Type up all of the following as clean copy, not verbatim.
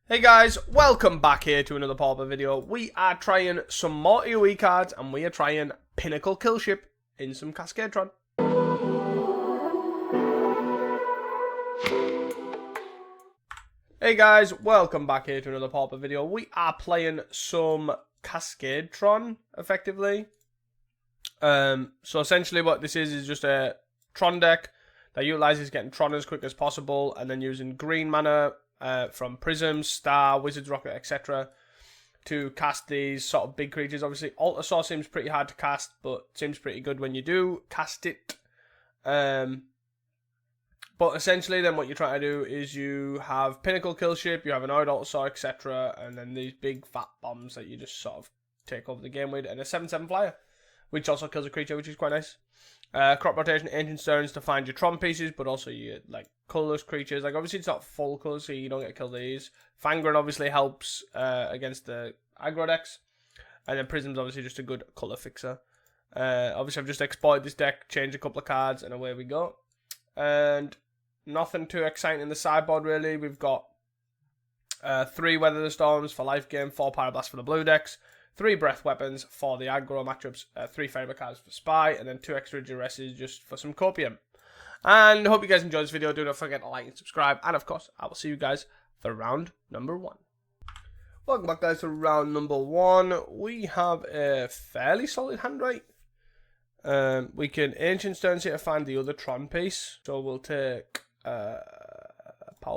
Hey guys, welcome back here to another Pauper video. We are trying some more AoE cards and we are trying Pinnacle Killship in some Cascade Tron. Hey guys, welcome back here to another Pauper video. We are playing some Cascade Tron, effectively. So essentially what this is just a Tron deck that utilizes getting Tron as quick as possible and then using green mana from Prism, Star, Wizard's Rocket, etc. to cast these sort of big creatures. Obviously, Altasaur seems pretty hard to cast, but seems pretty good when you do cast it. But essentially, then what you're trying to do is you have Pinnacle Killship, you have an Oid Altasaur, etc., and then these big fat bombs that you just sort of take over the game with, and a 7/7 flyer, which also kills a creature, which is quite nice. Crop rotation, ancient stones to find your Tron pieces, but also you get, like, colorless creatures. Like, obviously it's not full color, so you don't get to kill these. Fangren obviously helps against the aggro decks, and then Prism's obviously just a good color fixer. Obviously I've just exported this deck, changed a couple of cards, and away we go. And nothing too exciting in the sideboard really. We've got 3 Weather the Storms for life game, 4 Pyroblast for the blue decks, 3 Breath Weapons for the aggro matchups, 3 Favourite cards for Spy, and then 2 extra Duresses just for some Copium. And I hope you guys enjoyed this video. Do not forget to like and subscribe. And of course, I will see you guys for round number 1. Welcome back, guys, to round number 1. We have a fairly solid hand, right? We can Ancient Stones here to find the other Tron piece. So we'll take Power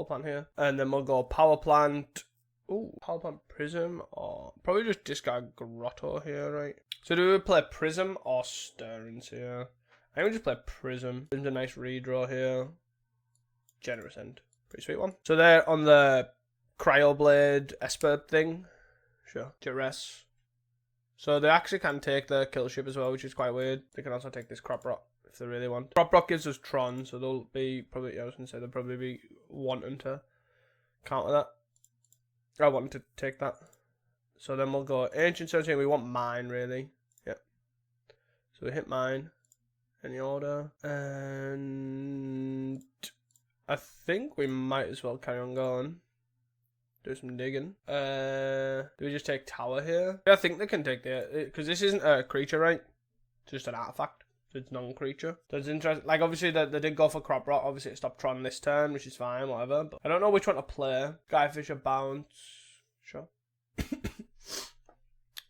Plant here. And then we'll go Power Plant. Ooh, Power Plant Prism, or probably just discard Grotto here, right? So do we play Prism or Stirrings here? I think we just play Prism. Prism's a nice redraw here. Generous end. Pretty sweet one. So they're on the Cryoblade Esper thing. Sure. Duress. So they actually can take the Killship as well, which is quite weird. They can also take this Crop Rot if they really want. Crop Rot gives us Tron, so they'll be probably, I was going to say, they'll probably be wanting to counter that. I wanted to take that. So then we'll go Ancient Stones here. We want mine, really. Yep. So we hit mine. Any order. And I think we might as well carry on going. Do some digging. Do we just take Tower here? I think they can take the... Because this isn't a creature, right? It's just an artifact. So it's non-creature. So it's interesting. Like, obviously, they did go for Crop Rot. Obviously, it stopped Tron this turn, which is fine, whatever. But I don't know which one to play. Skyfisher Bounce. Sure.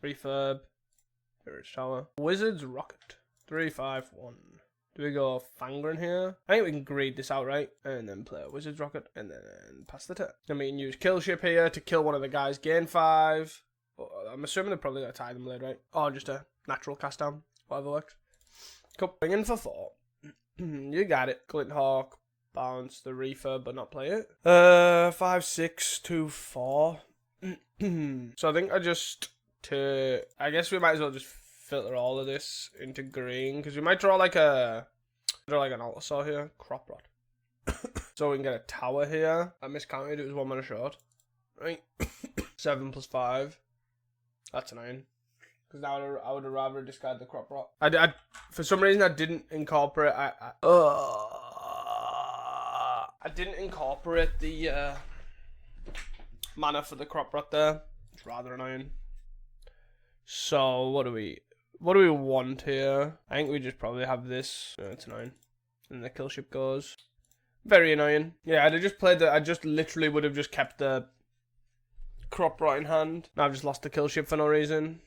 Refurb. Mirror's Tower. Wizard's Rocket. 3/5/1. Do we go Fangren here? I think we can greed this outright. And then play a Wizard's Rocket. And then pass the turn. Then we can use Killship here to kill one of the guys. Gain 5. I'm assuming they're probably going to tie them blade, right? Or just a natural cast down. Whatever works. Cool. Bring in for 4. You got it. Glint Hawk. Bounce the refurb, but not play it. 5, 6, 2, 4. So I think I guess we might as well just filter all of this into green, because we might draw like an Altasaur here. Crop Rot. So we can get a Tower here. I miscounted, it was 1 mana short. Right. 7 + 5. That's a 9. Because now I would have rather discarded the Crop Rot. I for some reason I didn't incorporate I didn't incorporate the mana for the Crop Rot there. It's rather annoying. So what do we want here? I think we just probably have this. No, it's annoying. And the Killship goes. Very annoying. Yeah, I just literally would have just kept the Crop Rot in hand. Now I've just lost the Killship for no reason.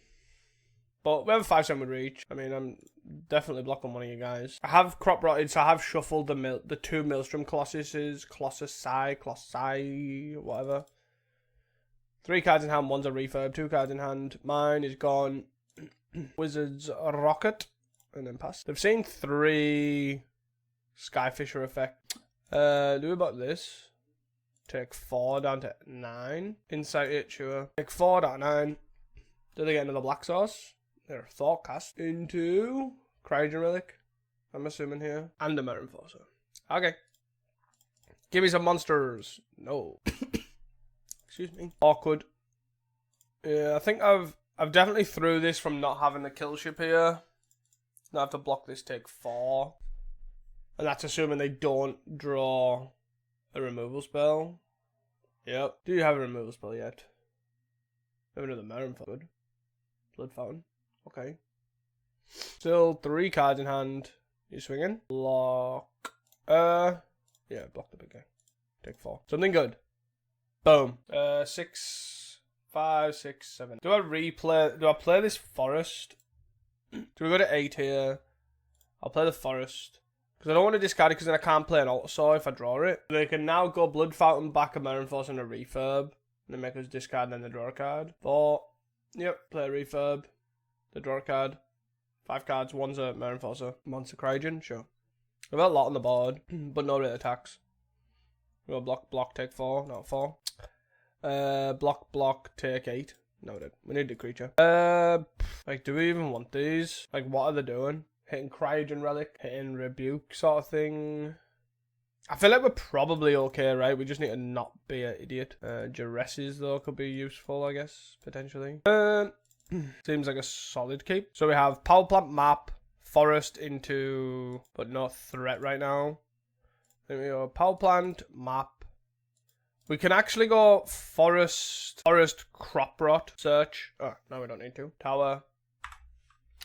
But we have a 5/7 with reach. I mean, I'm definitely blocking one of you guys. I have Crop Rotted, so I have shuffled the 2 Maelstrom Colossuses. Colossi, whatever. 3 cards in hand, 1's a refurb, 2 cards in hand. Mine is gone. Wizard's Rocket. And then pass. They've seen 3 Skyfisher effect. Do we about this? Take 4 down to 9. Insight it, sure. Take 4 down to 9. Do they get another Black Sauce? They're Thought Cast into Cryogen Relic, I'm assuming here. And a Mirror Enforcer. Okay. Give me some monsters. No. Excuse me. Awkward. Yeah, I think I've definitely through this from not having the Killship here. Now I have to block this, take 4. And that's assuming they don't draw a removal spell. Yep. Do you have a removal spell yet? Have another Marin for good. Blood Fountain. Okay. Still 3 cards in hand. You swinging? Block. Yeah, block the big guy. Take 4. Something good. Boom. 6, 5, 6, 7. Do I play this forest? Do we go to 8 here? I'll play the forest. Because I don't want to discard it because then I can't play an Altar Saw if I draw it. They can now go Blood Fountain, back a Marin Force and a Refurb. And then make us discard and then they draw a card. 4. Yep, play a Refurb. They draw a card. 5 cards. One's a Marin Forcer. Monster Crygen, sure. We've got a lot on the board, but no rate attacks. We'll block, take 4, not 4. Block, take 8. No, we need the creature. Like, do we even want these? Like, what are they doing? Hitting Cryogen Relic, hitting Rebuke sort of thing. I feel like we're probably okay, right? We just need to not be an idiot. Duresses, though, could be useful, I guess, potentially. Seems like a solid keep. So we have Power Plant Map, Forest into, but no threat right now. Then we go Power Plant Map. We can actually go Forest Crop Rot Search. Oh, no, we don't need to. Tower.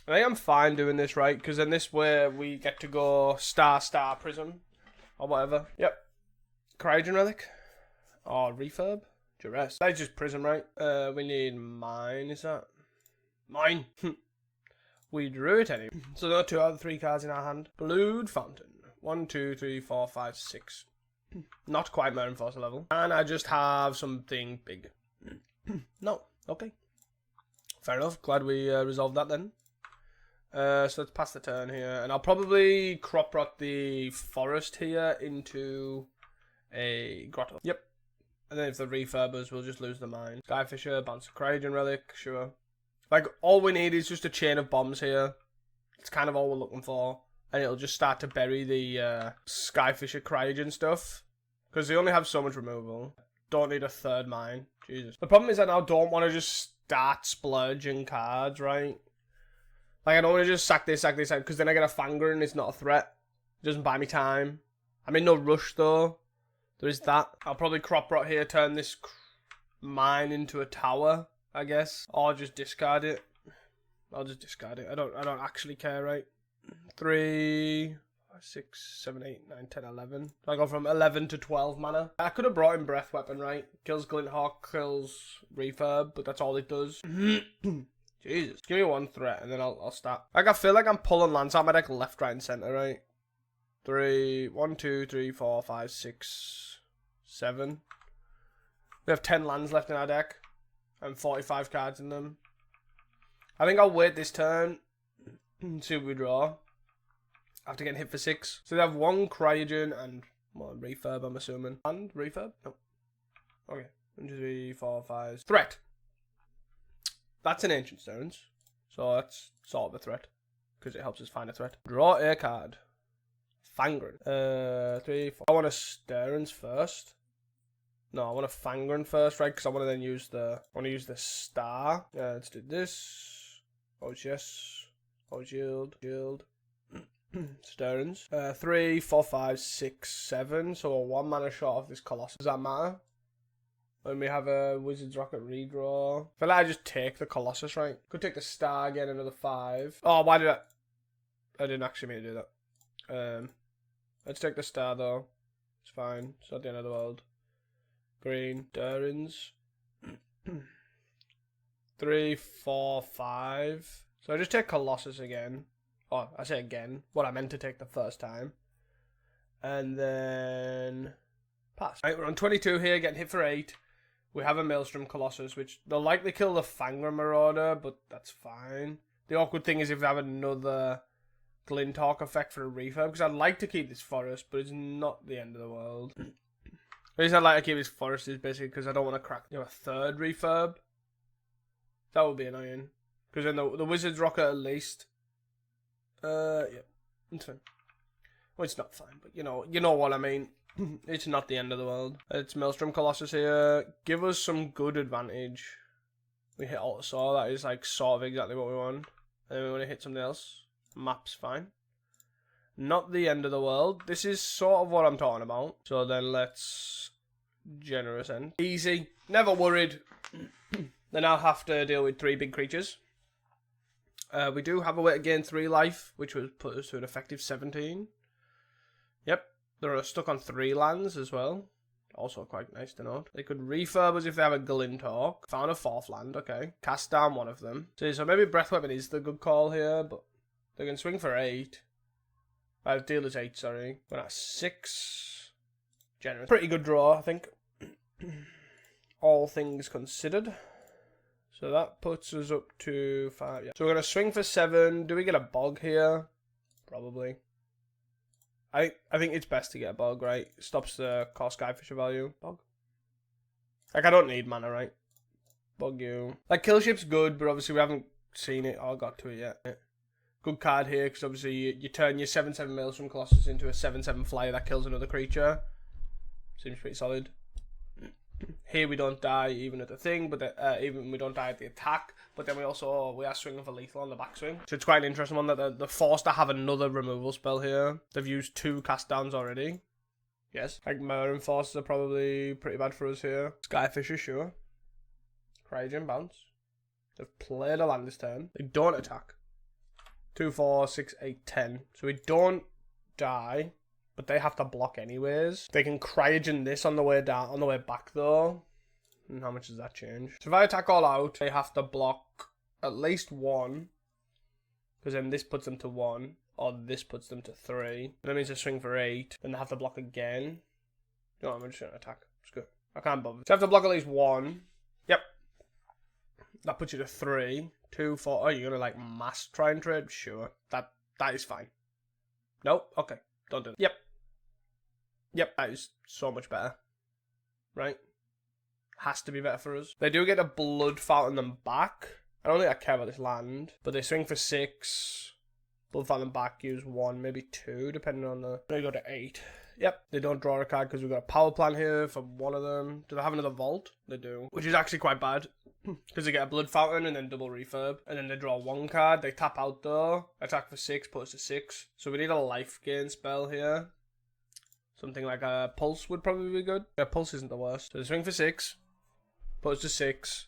I think I'm fine doing this, right? Because in this way we get to go Star Prism or whatever. Yep. Cryogen Relic or Refurb. Duress. That's just Prism, right? We need Mine. Is that Mine? We drew it anyway. So there are 2 out of the 3 cards in our hand. Blood Fountain. 1, 2, 3, 4, 5, 6. Not quite Marin Force level. And I just have something big. No. Okay. Fair enough. Glad we resolved that then. So let's pass the turn here. And I'll probably Crop Rot the Forest here into a Grotto. Yep. And then if the Refurbers, we'll just lose the Mine. Skyfisher, bounce a Cryogen Relic, sure. Like, all we need is just a chain of bombs here. It's kind of all we're looking for. And it'll just start to bury the Skyfisher Cryogen stuff. Because they only have so much removal. Don't need a 3rd Mine. Jesus. The problem is I now don't want to just start splurging cards, right? Like, I don't want to just sack this, because then I get a Fanger and it's not a threat. It doesn't buy me time. I'm in no rush, though. There is that. I'll probably Crop Rot here, turn this Mine into a tower, I guess. Or just discard it. I'll just discard it. I don't actually care, right? 3, 5, 6, 7, 8, 9, 10, 11. So I go from 11 to 12 mana. I could have brought in Breath Weapon, right? Kills Glinthawk, kills Refurb, but that's all it does. Jesus. Give me 1 threat and then I'll start. Like, I feel like I'm pulling lands out my deck left, right, and center, right? 1, 2, 3, 4, 5, 6, 7. We have 10 lands left in our deck. And 45 cards in them. I think I'll wait this turn. See what we draw. After getting hit for 6. So they have 1 Cryogen and 1 Refurb, I'm assuming. And Refurb? No. Okay. 1, 2, 3, 4, 5. Threat. That's an Ancient Stones. So that's sort of a threat. Because it helps us find a threat. Draw a card. Fangren. 3, 4. I want a Stirrans first. No, I want a Fangren first, right? Because I want to then use the star. Let's do this. Oh yes. Oh shield. Stirrans. 3, 4, 5, 6, 7. So we're 1 mana short of this Colossus. Does that matter? When we have a Wizard's Rocket redraw. I feel like I just take the Colossus, right? Could take the star again, another 5. Oh, why did I didn't actually mean to do that. Let's take the star though. It's fine. It's not the end of the world. Green. Durins. 3, 4, 5. So I just take Colossus again. Oh, I say again. What I meant to take the first time. And then pass. Right, we're on 22 here, getting hit for 8. We have a Maelstrom Colossus, which they'll likely kill the Fangren Marauder, but that's fine. The awkward thing is if we have another Glinthawk effect for a Refurb, because I'd like to keep this Forest, but it's not the end of the world. The reason I'd like to keep this Forest is basically because I don't want to crack a 3rd Refurb. That would be annoying. Because then the Wizard's Rocket at least. Yeah, it's fine. Well, it's not fine, but you know what I mean. It's not the end of the world. It's Maelstrom Colossus here. Give us some good advantage. We hit Altar Saw. That is like sort of exactly what we want. And then we want to hit something else. Map's fine. Not the end of the world. This is sort of what I'm talking about. So then let's generous end. Easy. Never worried. Then I'll have to deal with 3 big creatures. We do have a way to gain 3 life, which would put us to an effective 17. Yep. They're stuck on 3 lands as well. Also quite nice to note. They could refurb us if they have a Glinthawk. Found a 4th land, okay. Cast down one of them. So maybe Breath Weapon is the good call here, but they can swing for 8. Deal is 8, sorry. We're at 6. Generous. Pretty good draw, I think. All things considered. So that puts us up to 5. Yeah. So we're going to swing for 7. Do we get a bog here? Probably. I think it's best to get a bog, right? Stops the cost Skyfisher value. Bog? Like, I don't need mana, right? Bog you. Like, Killship's good, but obviously we haven't seen it or got to it yet. Good card here, because obviously you turn your 7/7 Maelstrom Colossus into a 7/7 flyer that kills another creature. Seems pretty solid. Here we don't die even at the thing, but even we don't die at the attack. But then we are swinging for lethal on the backswing. So it's quite an interesting one that they're forced to have another removal spell here. They've used 2 cast downs already. Yes. Like Merrin Forces are probably pretty bad for us here. Skyfisher, sure. Cryogen bounce. They've played a land this turn. They don't attack. 2, 4, 6, 8, 10. So we don't die. But they have to block anyways. They can cryogen this on the way down, on the way back though. And how much does that change? So if I attack all out, they have to block at least 1. Because then this puts them to 1. Or this puts them to 3. And that means they swing for 8. Then they have to block again. No, I'm just going to attack. It's good. I can't bother. So I have to block at least 1. Yep. That puts you to 3. 2, 4. Oh, you're going to like mass try and trade? Sure. That is fine. Nope. Okay. Don't do it. Yep, that is so much better. Right? Has to be better for us. They do get a Blood Fountain them back. I don't think I care about this land. But they swing for 6. Blood Fountain back, use 1, maybe 2, depending on the... They go to 8. Yep, they don't draw a card because we've got a power plant here for one of them. Do they have another vault? They do. Which is actually quite bad. Because they get a Blood Fountain and then double refurb. And then they draw 1 card. They tap out though. Attack for 6, put us to 6. So we need a life gain spell here. Something like a Pulse would probably be good. Yeah, Pulse isn't the worst. So they swing for 6. Put us to 6.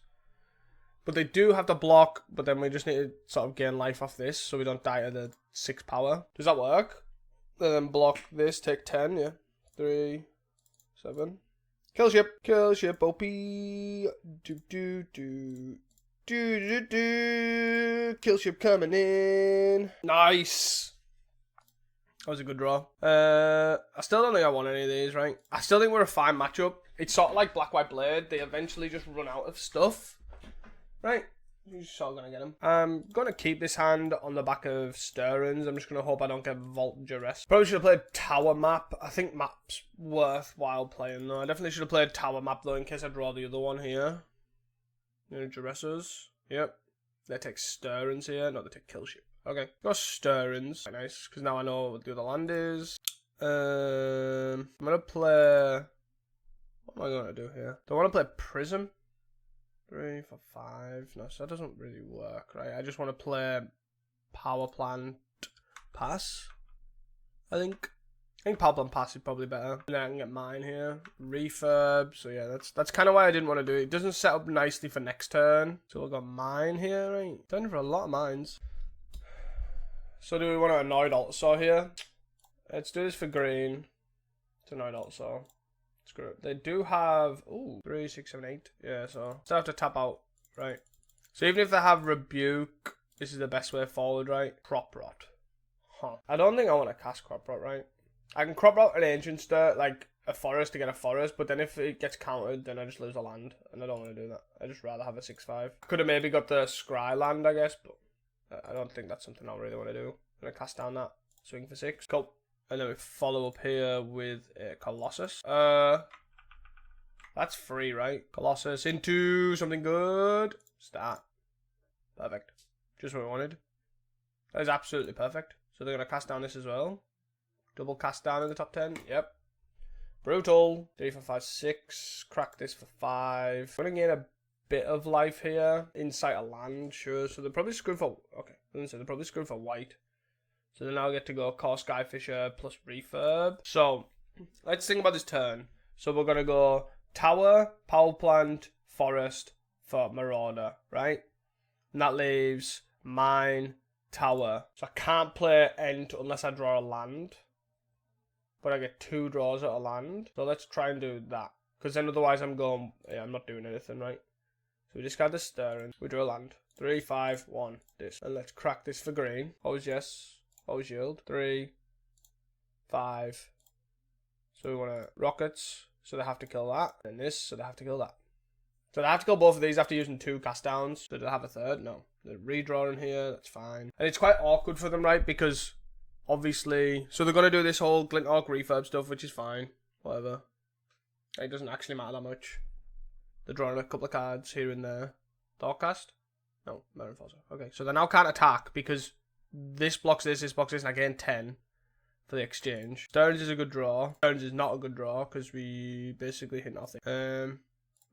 But they do have to block. But then we just need to sort of gain life off this. So we don't die at the 6 power. Does that work? And then block this. Take 10. Yeah. 3. 7. Kill ship. Kill ship. OP. Kill ship coming in. Nice. That was a good draw. I still don't think I want any of these, right? I still think we're a fine matchup. It's sort of like Black White Blade. They eventually just run out of stuff. Right? You're sort of going to get them. I'm going to keep this hand on the back of Stirrings. I'm just going to hope I don't get Vault Duress. Probably should have played Tower Map. I think Map's worthwhile playing though. I definitely should have played Tower Map though in case I draw the other one here. You know, Duresses. Yep. They take Stirrings here. No, they take Killship. Okay, go Stirrings. Quite nice, because now I know what the other land is. I'm going to play... What am I going to do here? Do I want to play Prism? 3 for 5. No, so that doesn't really work, right? I just want to play Power Plant Pass, I think. I think Power Plant Pass is probably better. And then I can get mine here. Refurb. So yeah, that's kind of why I didn't want to do it. It doesn't set up nicely for next turn. So we've got mine here, right? Turning for a lot of mines. So do we want to Annoyed Altasaur here? Let's do this for green. It's Annoyed Altasaur. Screw it. They do have... Ooh, 3, 6, 7, 8. Yeah, so... Still have to tap out, right? So even if they have Rebuke, this is the best way forward, right? Crop Rot. Huh. I don't think I want to cast Crop Rot, right? I can Crop Rot an Ancient Stir, like a forest to get a forest, but then if it gets countered, then I just lose a land. And I don't want to do that. I'd just rather have a 6/5. Could have maybe got the Scry land, I guess, but... I don't think that's something I really want to do. I'm going to cast down that. Swing for 6. Cool. And then we follow up here with Colossus. That's free, right? Colossus into something good. Start. Perfect. Just what we wanted. That is absolutely perfect. So they're going to cast down this as well. Double cast down in the top 10. Yep. Brutal. 3 for 5, 6. Crack this for 5. Going to gain a bit of life here. Insight a land, sure. So they're probably screwed for... Okay. So they're probably screwed for white. So then I'll get to go Core Skyfisher plus Refurb. So, let's think about this turn. So we're going to go tower, power plant, forest for Marauder, right? And that leaves mine, tower. So I can't play Ent unless I draw a land. But I get 2 draws at a land. So let's try and do that. Because then otherwise I'm going, yeah, I'm not doing anything, right? So we discard the stirring. We draw a land. 3, 5, 1. This. And let's crack this for green. Always yes. Always yield. 3, 5. So we want to rockets. So they have to kill that. And this. So they have to kill that. So they have to kill both of these after using 2 cast downs. So do they have a third? No. They're redrawing here. That's fine. And it's quite awkward for them, right? Because obviously, so they're going to do this whole Glint Orc refurb stuff, which is fine. Whatever. It doesn't actually matter that much. They're drawing a couple of cards here and there. Thoughtcast? No, Mirror Enforcer. Okay, so they now can't attack because this blocks this and I gain 10 for the exchange. Stearns is a good draw. Stearns is not a good draw because we basically hit nothing. I'm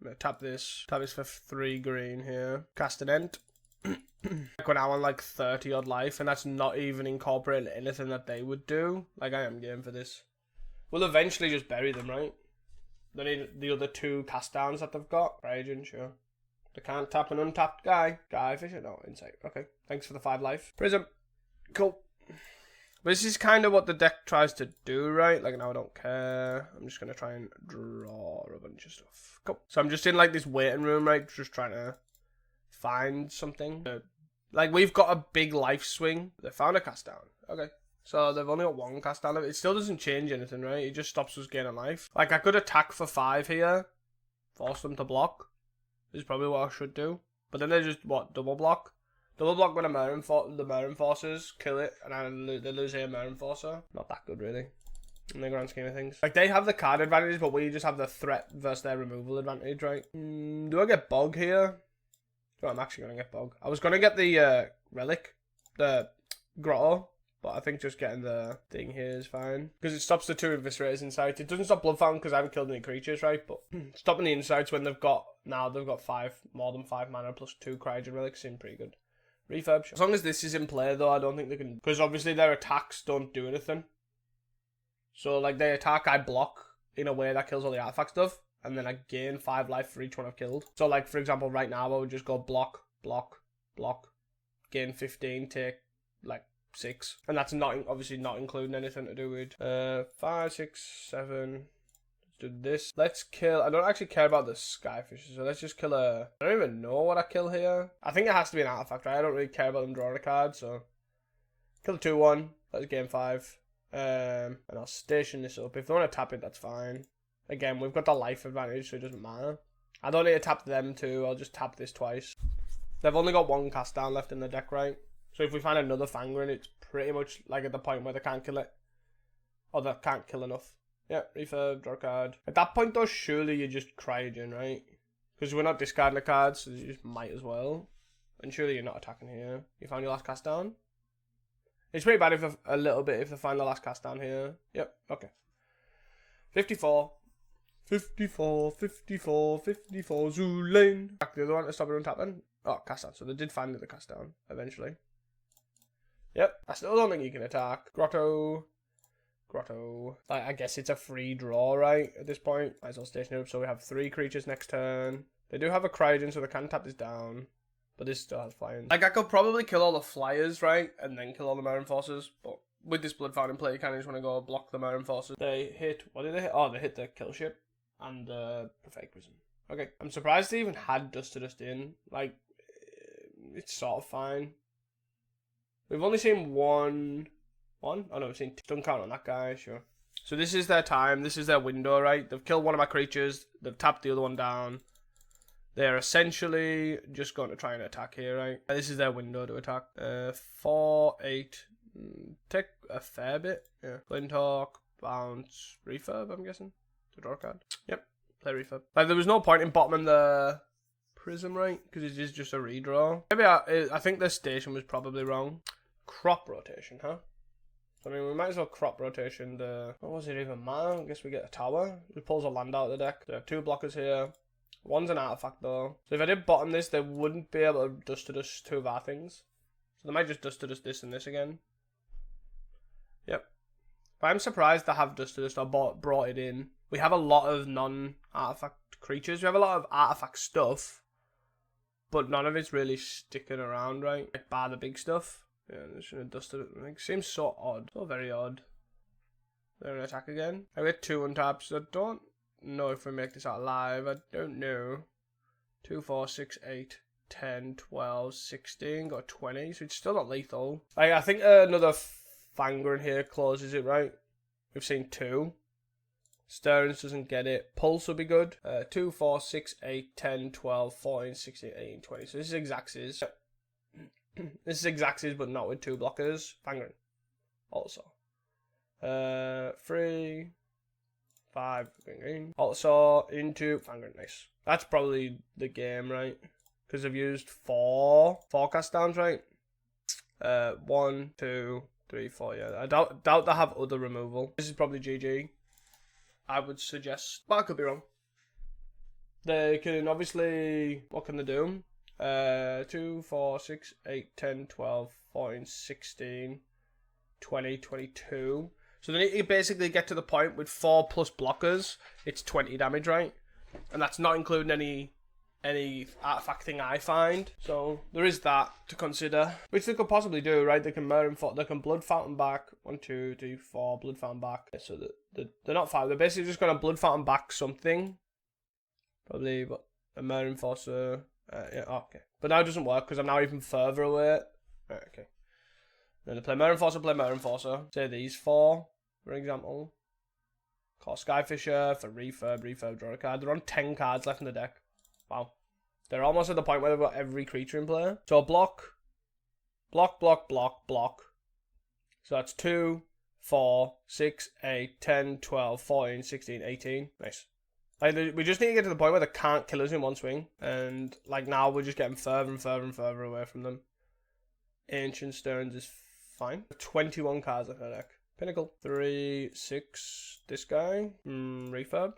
going to tap this. Tap this for 3 green here. Cast an Ent. We're now on like 30 odd life, and that's not even incorporating anything that they would do. Like, I am game for this. We'll eventually just bury them, right? They need the other 2 cast downs that they've got. Raging, sure. They can't tap an untapped guy. Guy Fisher? No, Insight. Okay. Thanks for the 5 life. Prism. Cool. But this is kind of what the deck tries to do, right? Like, now I don't care. I'm just going to try and draw a bunch of stuff. Cool. So I'm just in like this waiting room, right? Just trying to find something. Like, we've got a big life swing. They found a cast down. Okay. So they've only got 1 cast down. It still doesn't change anything, right? It just stops us gaining life. Like, I could attack for 5 here. Force them to block. This is probably what I should do. But then they just, what, double block? Double block with the Mirror Enforcers. Kill it. And then they lose here Mirror Enforcer. Not that good, really. In the grand scheme of things. Like, they have the card advantage, but we just have the threat versus their removal advantage, right? Do I get Bog here? Oh, I'm actually going to get Bog. I was going to get the Relic. The Grotto. But I think just getting the thing here is fine. Because it stops the 2 Eviscerators Insight. It doesn't stop Blood Fountain because I haven't killed any creatures, right? But stopping the Insights when they've got, now they've got 5, more than 5 mana plus 2 Cryogen Relics seem pretty good. Refurb. As long as this is in play though, I don't think they can, because obviously their attacks don't do anything. So like they attack, I block in a way that kills all the artifact stuff. And then I gain 5 life for each one I've killed. So like for example right now I would just go block, block, block. Gain 15, take like 6, and that's not obviously not including anything to do with 5, 6, 7. Let's do this. Let's kill. I don't actually care about the Skyfish, so let's just kill a. I don't even know what I kill here. I think it has to be an artifact, right? I don't really care about them drawing a card, so kill a 2/1. Let's game 5, and I'll station this up. If they want to tap it, that's fine. Again, we've got the life advantage, so it doesn't matter. I don't need to tap them too. I'll just tap this twice. They've only got 1 cast down left in the deck, right? So if we find another Fangren, it's pretty much like at the point where they can't kill it. Or they can't kill enough. Yeah, refurb, draw a card. At that point though, surely you just Cryogen, right? Because we're not discarding the cards, so you just might as well. And surely you're not attacking here. You found your last cast down? It's pretty bad if a little bit if they find the last cast down here. Yep, okay. 54. 54, 54, 54, Zulane. Back the other one to stop it untapping. Oh, cast down. So they did find the cast down eventually. Yep. I still don't think you can attack. Grotto. Grotto. I guess it's a free draw, right? At this point. Might as well station it up. So we have 3 creatures next turn. They do have a Cryogen, so they can tap this down. But this still has flying. Like, I could probably kill all the flyers, right? And then kill all the Mirror Enforcers. But with this Blood Fountain play, you kind of just want to go block the Mirror Enforcers. They hit... What did they hit? Oh, they hit the Kill Ship. And the Prophetic Prison. Okay. I'm surprised they even had Dust to Dust in. Like, it's sort of fine. We've only seen one. Oh no, we've seen. Don't count on that guy, sure. So this is their time. This is their window, right? They've killed one of my creatures. They've tapped the other one down. They're essentially just going to try and attack here, right? This is their window to attack. 4, 8. Take a fair bit. Yeah. Flint Hawk, bounce, refurb, I'm guessing. To draw a card. Yep. Play refurb. Like, there was no point in bottoming the Prism, right? Because it is just a redraw. Maybe I think the station was probably wrong. Crop rotation, huh? So, I mean, we might as well crop rotation the... What was it even, man? I guess we get a tower. It pulls a land out of the deck. There are 2 blockers here. One's an artifact, though. So if I did bottom this, they wouldn't be able to dust to dust 2 of our things. So they might just dust to dust this and this again. Yep. But I'm surprised they have dust to dust or brought it in We have a lot of non-artifact creatures. We have a lot of artifact stuff, but none of it's really sticking around, right? Like, bar the big stuff. Yeah, I should have dusted it. It seems so odd. So very odd. They're gonna attack again. I get 2 untaps. I don't know if we make this out live. I don't know. 2, 4, 6, 8, 10, 12, 16. Got 20. So it's still not lethal. I think another Fanger in here closes it, right? We've seen 2. Stearns doesn't get it. Pulse will be good. 2, 4, 6, 8, 10, 12, 14, 16, 18, 20. So this is Exacxes. This is Exacxes, but not with 2 blockers. Fangren. Also. 3, 5, green. Also into Fangren. Nice. That's probably the game, right? Because I've used 4 cast downs, right? 1, 2, 3, 4. Yeah, I doubt they have other removal. This is probably GG. I would suggest, but I could be wrong. They can obviously, what can they do? 2, 4, 6, 8, 10, 12, 14, 16, 20, 22. So they need to basically get to the point with 4 plus blockers. It's 20 damage, right? And that's not including any artifact thing I find. So there is that to consider, which they could possibly do, right? They can they can Blood Fountain back. 1, 2, 3, 4 Blood Fountain back. So they're not 5. They're basically just gonna Blood Fountain back something. Probably, but a Mare Enforcer. Yeah, okay. But now it doesn't work because I'm now even further away. Right, okay. Then they play Mare Enforcer. Say these 4, for example. Call Skyfisher for refurb, draw a card. They're on 10 cards left in the deck. Wow. They're almost at the point where they've got every creature in play. So block. So that's 2, 4, 6, 8, 10, 12, 14, 16, 18. Nice. Like, we just need to get to the point where they can't kill us in one swing. And like now we're just getting further and further away from them. Ancient Stearns is fine. 21 cards left in the deck. Pinnacle. 3, 6. This guy. Refurb.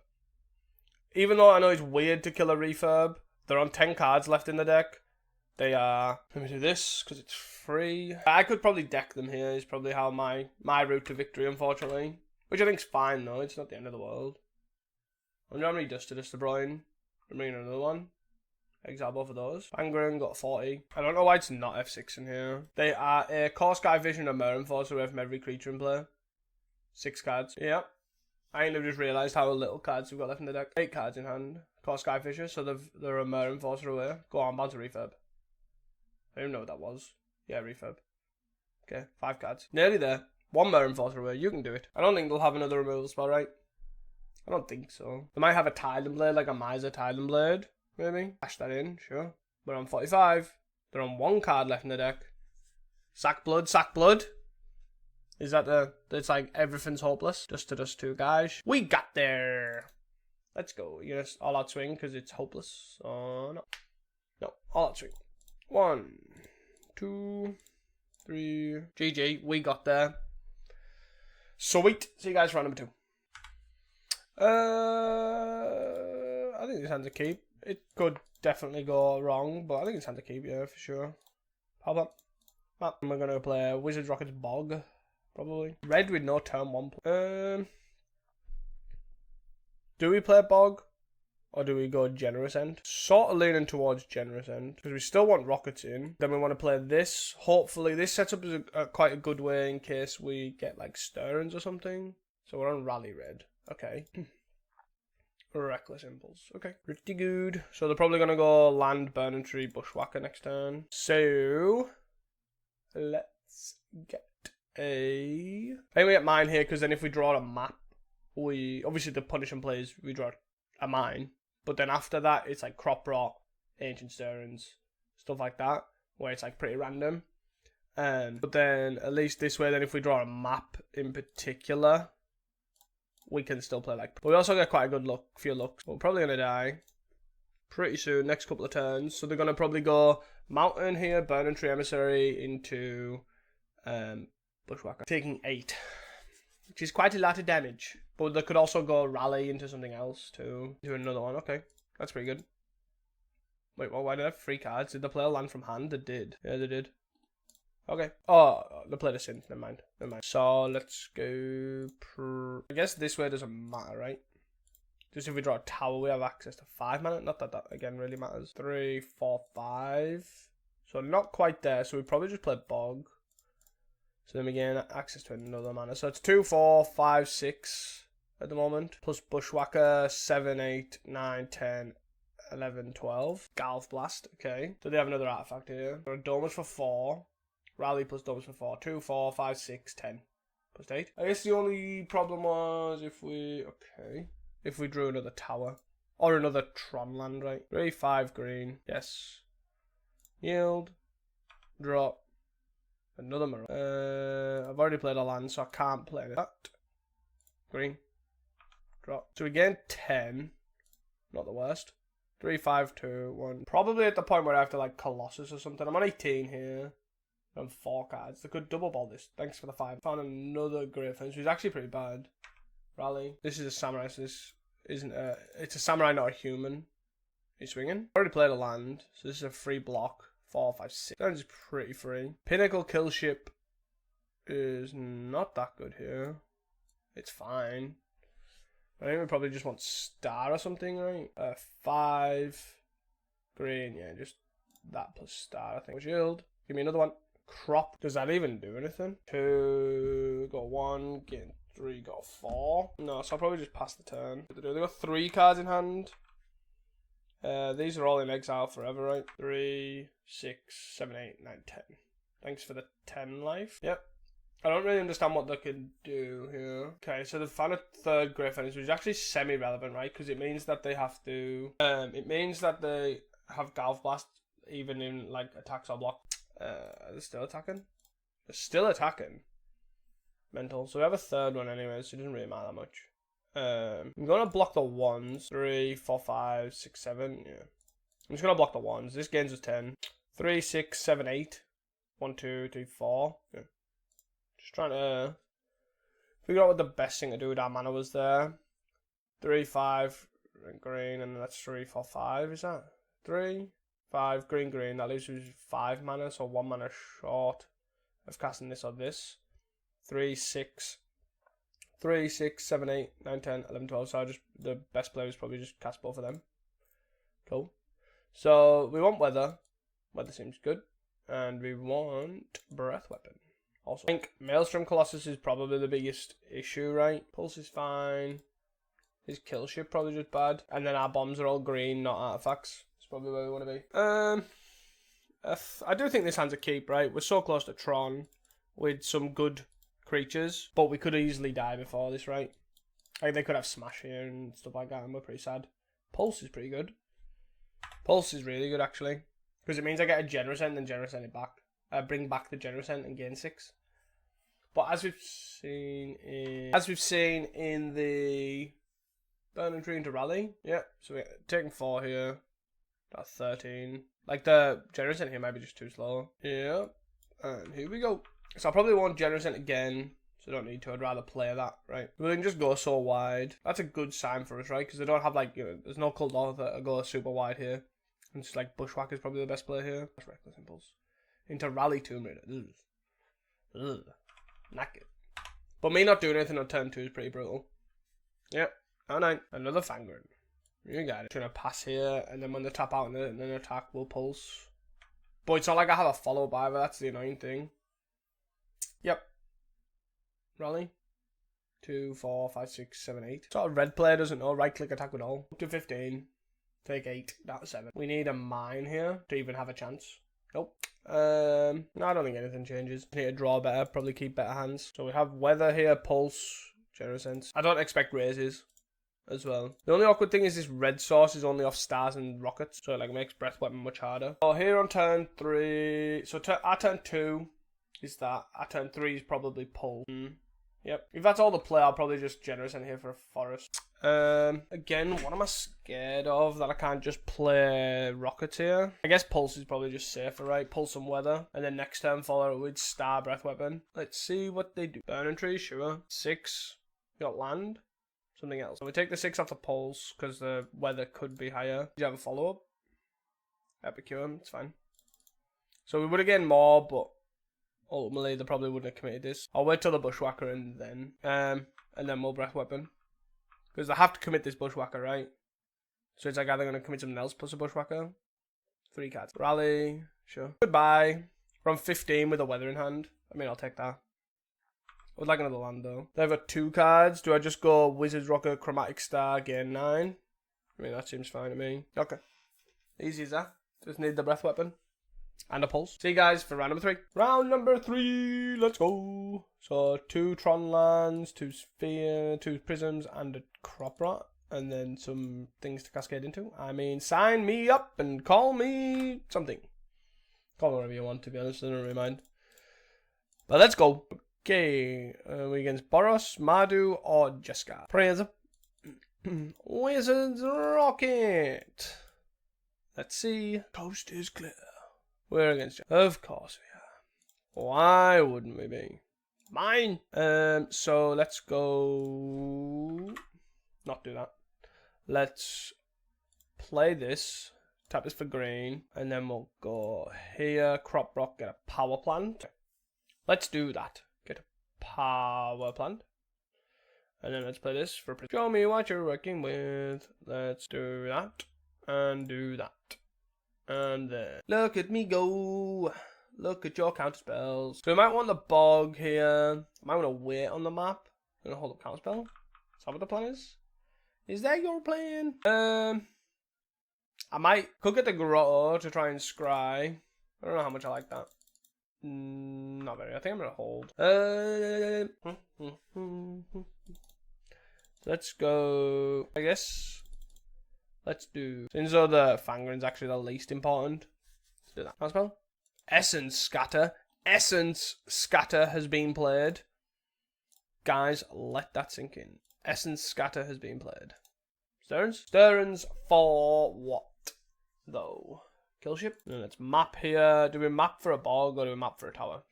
Even though I know it's weird to kill a refurb, they're on 10 cards left in the deck. They are... Let me do this, because it's free. I could probably deck them here, is probably how my route to victory, unfortunately. Which I think's fine, though. It's not the end of the world. I wonder how many Dust to De Bruyne. I'm bringing another one. Exile both of those. Fangren got 40. I don't know why it's not F6 in here. They are a Core Sky Vision and Mare Enforcer away from every creature in play. 6 cards. Yep. I ain't just realised how little cards we've got left in the deck. 8 cards in hand. Core Skyfisher, so they're a Mare Enforcer away. Go on, bounce a refurb. I don't even know what that was. Yeah, refurb. Okay, 5 cards. Nearly there. 1 Mare Enforcer away. You can do it. I don't think they'll have another removal spell, right? I don't think so. They might have a Titan Blade, like a Miser Titan Blade, maybe. Cash that in, sure. But on 45. They're on 1 card left in the deck. Sack Blood. Is that it's like everything's hopeless? Just to Dust 2 guys. We got there. Let's go. You know, all out swing because it's hopeless. Oh, no. No, all out swing. 1, 2, 3. GG. We got there. Sweet. See you guys for round number 2. I think this hand's a keep. It could definitely go wrong, but I think this hand's a keep, yeah, for sure. Hold on. We're going to play Wizards Rockets Bog. Probably. Red with no turn 1. Do we play Bog? Or do we go Generous End? Sort of leaning towards Generous End. Because we still want Rockets in. Then we want to play this. Hopefully this sets up as quite a good way in case we get like Stearns or something. So we're on Rally Red. Okay. Reckless Impulse. Okay. Pretty good. So they're probably going to go land, Burning Tree, Bushwhacker next turn. So let's get I think we get mine here because then if we draw a map, we obviously the punishing plays we draw a mine, but then after that it's like Crop Rot, Ancient Stearns, stuff like that, where it's like pretty random. But then at least this way, then if we draw a map in particular, we can still play like. But we also get quite a good few looks. We're probably gonna die pretty soon, next couple of turns. So they're gonna probably go Mountain here, Burning Tree Emissary into Bushwhacker, taking 8, which is quite a lot of damage. But they could also go Rally into something else to do another one. Okay, that's pretty good. Wait, well, why did they have 3 cards? Did they play a land from hand? They did. Yeah, they did. Okay. Oh, they played a synth. Never mind. So let's go. I guess this way doesn't matter, right? Just if we draw a tower, we have access to 5 mana. Not that that, again, really matters. 3, 4, 5. So not quite there, so we probably just play Bog. So then we gain access to another mana. So it's 2, 4, 5, 6 at the moment. Plus Bushwhacker, 7, 8, 9, 10, 11, 12. Galv Blast, okay. So they have another artifact here. So Domus for 4. Rally plus Domus for 4. 2, 4, 5, 6, 10. Plus 8. I guess the only problem was if we... Okay. If we drew another tower. Or another Tron land, right? 3, 5 green. Yes. Yield. Drop. Another Marauder. I've already played a land, so I can't play that. Green. Drop. So we gain 10. Not the worst. 3, 5, 2, 1. Probably at the point where I have to like Colossus or something. I'm on 18 here. And 4 cards. They could double ball this. Thanks for the 5. Found another Griffin, which is actually pretty bad. Rally. This is a samurai, so this isn't a... It's a samurai, not a human. He's swinging. Already played a land, so this is a free block. 4, 5, 6. That is pretty free. Pinnacle Kill Ship is not that good here. It's fine. I think we probably just want star or something, right? 5 green, yeah, just that plus star, I think. Shield. Give me another one. Crop. Does that even do anything? 2, go 1, gain 3, go 4. No, so I'll probably just pass the turn. They got 3 cards in hand. These are all in exile forever, right? 3, 6, 7, 8, 9, 10. Thanks for the 10 life. Yep. I don't really understand what they can do here. Okay, so they've found a third Griffin, which is actually semi-relevant, right? Because it means that they have to... it means that they have Galv Blast even in, like, attacks or block. Are they still attacking? They're still attacking. Mental. So we have a third one anyway, so it doesn't really matter that much. I'm going to block the 1s. 3, 4, 5, 6, 7. Yeah. I'm just going to block the 1s. This gains us 10. 3, 6, 7, 8. 1, 2, 3, 4. Yeah. Just trying to figure out what the best thing to do with our mana was there. 3, 5, green, and that's 3, 4, 5. Is that? 3, 5, green, green. That leaves us 5 mana, so 1 mana short of casting this or this. 3, 6. 3, 6, 7, 8, 9, 10, 11, 12. So the best player is probably just cast both of them. Cool. So we want weather. Weather seems good. And we want breath weapon. Also, I think Maelstrom Colossus is probably the biggest issue, right? Pulse is fine. His kill ship probably just bad. And then our bombs are all green, not artifacts. That's probably where we want to be. I do think this hand's a keep, right? We're so close to Tron with some good creatures, but we could easily die before this, right? Like they could have Smash here and stuff like that, and we're pretty sad. Pulse is pretty good. Pulse is really good, actually. Because it means I get a Generous End and Generous End it back. Bring back the Generous End and gain 6. But as we've seen in the Burning Tree into Rally, yeah. So we're taking 4 here. That's 13. Like the Generous End here might be just too slow. Yeah. And here we go. So I probably won't Generous End again. So I don't need to. I'd rather play that, right? We can just go so wide. That's a good sign for us, right? Because they don't have like, there's no Cult Author that go super wide here. And just like Bushwhacker is probably the best player here. That's Reckless Impulse. Into Rally Tomb Raider. Ugh. Knack it. But me not doing anything on turn 2 is pretty brutal. Yep. Oh 9. Another Fangren. You got it. Trying to pass here, and then when they tap out and then attack, we'll pulse. But it's not like I have a follow by, but that's the annoying thing. Yep. Rally. 2, 4, 5, 6, 7, 8. Sort of red player doesn't know. Right click attack with all. Up to 15. Take 8. That's 7. We need a mine here to even have a chance. Nope. No, I don't think anything changes. Need to draw better, probably keep better hands. So we have weather here, pulse, Generous Sense. I don't expect raises as well. The only awkward thing is this red source is only off stars and rockets, so it like makes breath weapon much harder. So here on turn 3, so our turn 2 is that. Our turn 3 is probably pull. Yep. If that's all the play, I'll probably just Generous in here for a forest. Again, what am I scared of that I can't just play rockets here? I guess pulse is probably just safer, right? Pull some weather, and then next turn follow it with star breath weapon. Let's see what they do. Burning Tree, sure. 6. You got land. Something else. So we take the 6 off the pulse because the weather could be higher. Do you have a follow up? Epicure, it's fine. So we would have gained more, but ultimately they probably wouldn't have committed this. I'll wait till the Bushwhacker and then we'll breath weapon. Because they have to commit this Bushwhacker, right? So it's like either going to commit something else plus a Bushwhacker. 3 cards. Rally. Sure. Goodbye. We're on 15 with a weather in hand. I mean, I'll take that. I would like another land, though. They've got 2 cards. Do I just go Wizard's Rocket, Chromatic Star, gain 9? I mean, that seems fine to me. Okay. Easy as that. Just need the Breath Weapon. And a Pulse. See you guys for round number 3. Round number 3. Let's go. So 2 Tron lands, 2 Sphere, 2 Prisms, and a Crop Rot. And then some things to cascade into. I mean, sign me up and call me something. Call me whatever you want, to be honest. I don't really mind. But let's go. Okay. We against Boros, Mardu, or Jeska. Praise up. Wizard's Rocket. Let's see. Coast is clear. We're against you. Of course we are. Why wouldn't we be? Mine. So let's go. Not do that. Let's play this. Tap this for green, and then we'll go here. Crop rock. Get a power plant. Let's do that. Get a power plant, and then let's play this for. Show me what you're working with. Let's do that and do that. And then, look at me go. Look at your counter spells. So we might want the bog here. I might want to wait on the map. I'm going to hold up counter spell. Is that what the plan is? Is that your plan? I could get the grotto to try and scry. I don't know how much I like that. Not very. I think I'm going to hold. Let's go, I guess. Let's do, since though the Fangren's actually the least important, let's do that. Counter spell. Essence Scatter. Essence Scatter has been played. Guys, let that sink in. Essence Scatter has been played. Stirrans? Stirrans for what, though? Kill ship? And let's map here. Do we map for a bog or do we map for a tower?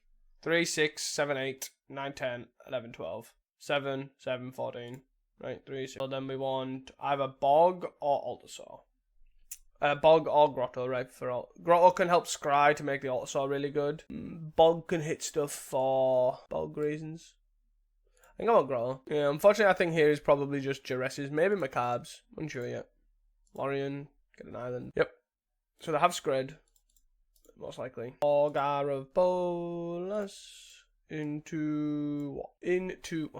3, 6, 7, 8, 9, 10, 11, 12. 7, 7, 14. Right, 3, 6. So then we want either bog or altar saw. Bog or grotto, right? For all. Grotto can help scry to make the altar saw really good. Bog can hit stuff for bog reasons. I think I want grotto. Yeah, unfortunately, I think here is probably just Jaresses. Maybe Macabres. I'm unsure yet. Lorien, get an island. Yep. So they have Scred, most likely. Orgar of Bolas into what? Into.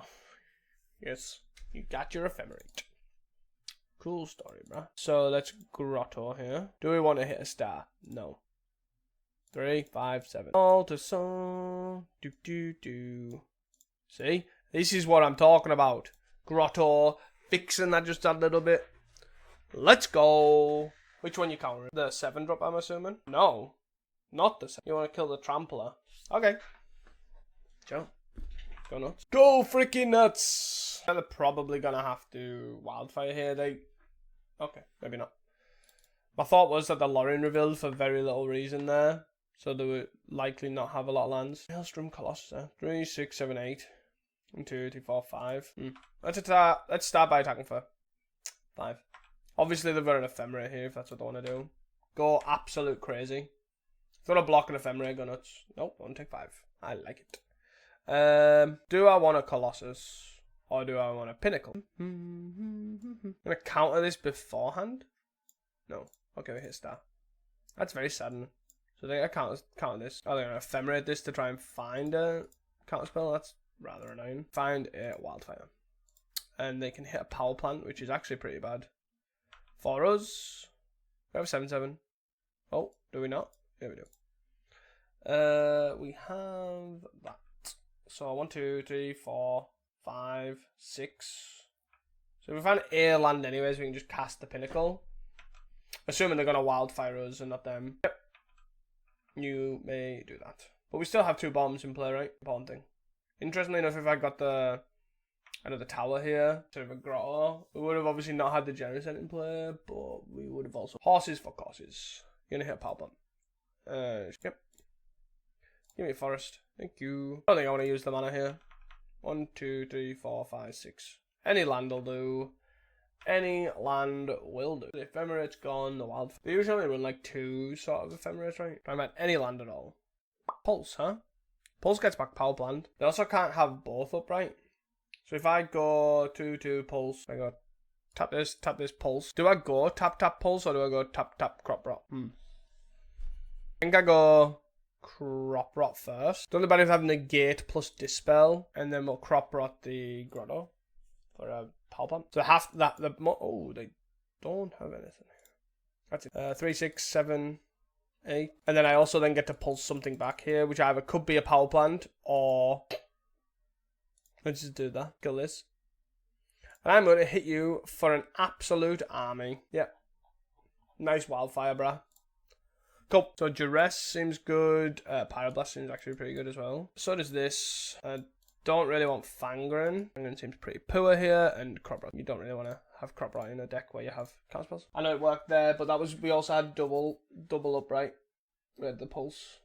Yes. You got your Ephemerate. Cool story, bruh. So let's grotto here. Do we want to hit a star? No. 3, 5, 7. Altar song. Do. See? This is what I'm talking about. Grotto. Fixing that just a little bit. Let's go. Which one you countering? The 7 drop, I'm assuming? No. Not the 7. You want to kill the Trampler. Okay. Sure. Go nuts. Go freaking nuts! They're probably gonna have to wildfire here. Okay, maybe not. My thought was that the Lorien revealed for very little reason there. So they would likely not have a lot of lands. Maelstrom Colossus there. 3, 6, 7, 8. 1, 2, 3, 4, 5. Let's start by attacking for 5. Obviously they've got an Ephemerate here if that's what they want to do. Go absolute crazy. If they want to block an Ephemerate, go nuts. Nope, I want to take 5. I like it. Do I want a Colossus or do I want a Pinnacle? I'm gonna counter this beforehand. No. Okay, we hit star. That's very saddening. So they counter this. Oh, they're gonna Ephemerate this to try and find a counter spell. That's rather annoying. Find a Wildfire, and they can hit a Power Plant, which is actually pretty bad for us. We have 7/7. Oh, do we not? Yeah, we do. We have that. So 1, 2, 3, 4, 5, 6. So if we find a land anyways, we can just cast the Pinnacle. Assuming they're going to wildfire us and not them. Yep. You may do that. But we still have 2 bombs in play, right? Important thing. Interestingly enough, if I got another tower here instead of a grotto, we would have obviously not had the Genocide in play, but we would have also... Horses for courses. You're going to hit a power bomb. Yep. Give me a forest. Thank you. I don't think I want to use the mana here. 1, 2, 3, 4, 5, 6. Any land will do. Any land will do. The Ephemerate's gone, the wild... They usually only run like 2 sort of Ephemerates, right? Talking about any land at all. Pulse, huh? Pulse gets back power plant. They also can't have both up, right? So if I go 2, 2, Pulse, I got Tap this, pulse. Do I go tap, pulse, or do I go tap, crop rot? I think I go crop rot first. The only bad is have negate plus dispel, and then we'll crop rot the grotto for a Pauper. So half that, oh, they don't have anything. That's it. 3, 6, 7, 8. And then I also then get to pulse something back here, which either could be a power plant, or... Let's just do that. Kill this. And I'm going to hit you for an absolute army. Yep. Nice wildfire, brah. Cool. So Duress seems good. Pyroblast seems actually pretty good as well. So does this. I don't really want Fangren. Fangren seems pretty poor here. And Crop Rot. You don't really want to have Crop Rot in a deck where you have counterspells. I know it worked there, but that was, we also had double upright. We had the pulse.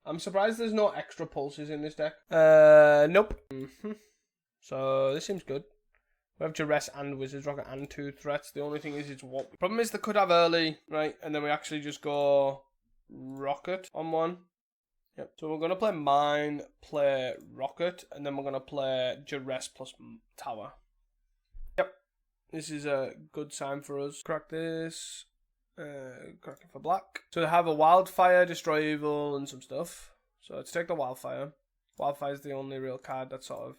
I'm surprised there's no extra pulses in this deck. Nope. So this seems good. We have Duress and Wizard's Rocket and 2 threats. The only thing is, it's what... Problem is they could have early, right? And then we actually just go Rocket on one. Yep. So we're going to play Mine, play Rocket, and then we're going to play Duress plus Tower. Yep. This is a good sign for us. Crack this. Crack it for black. So they have a Wildfire, Destroy Evil, and some stuff. So let's take the Wildfire. Wildfire is the only real card that sort of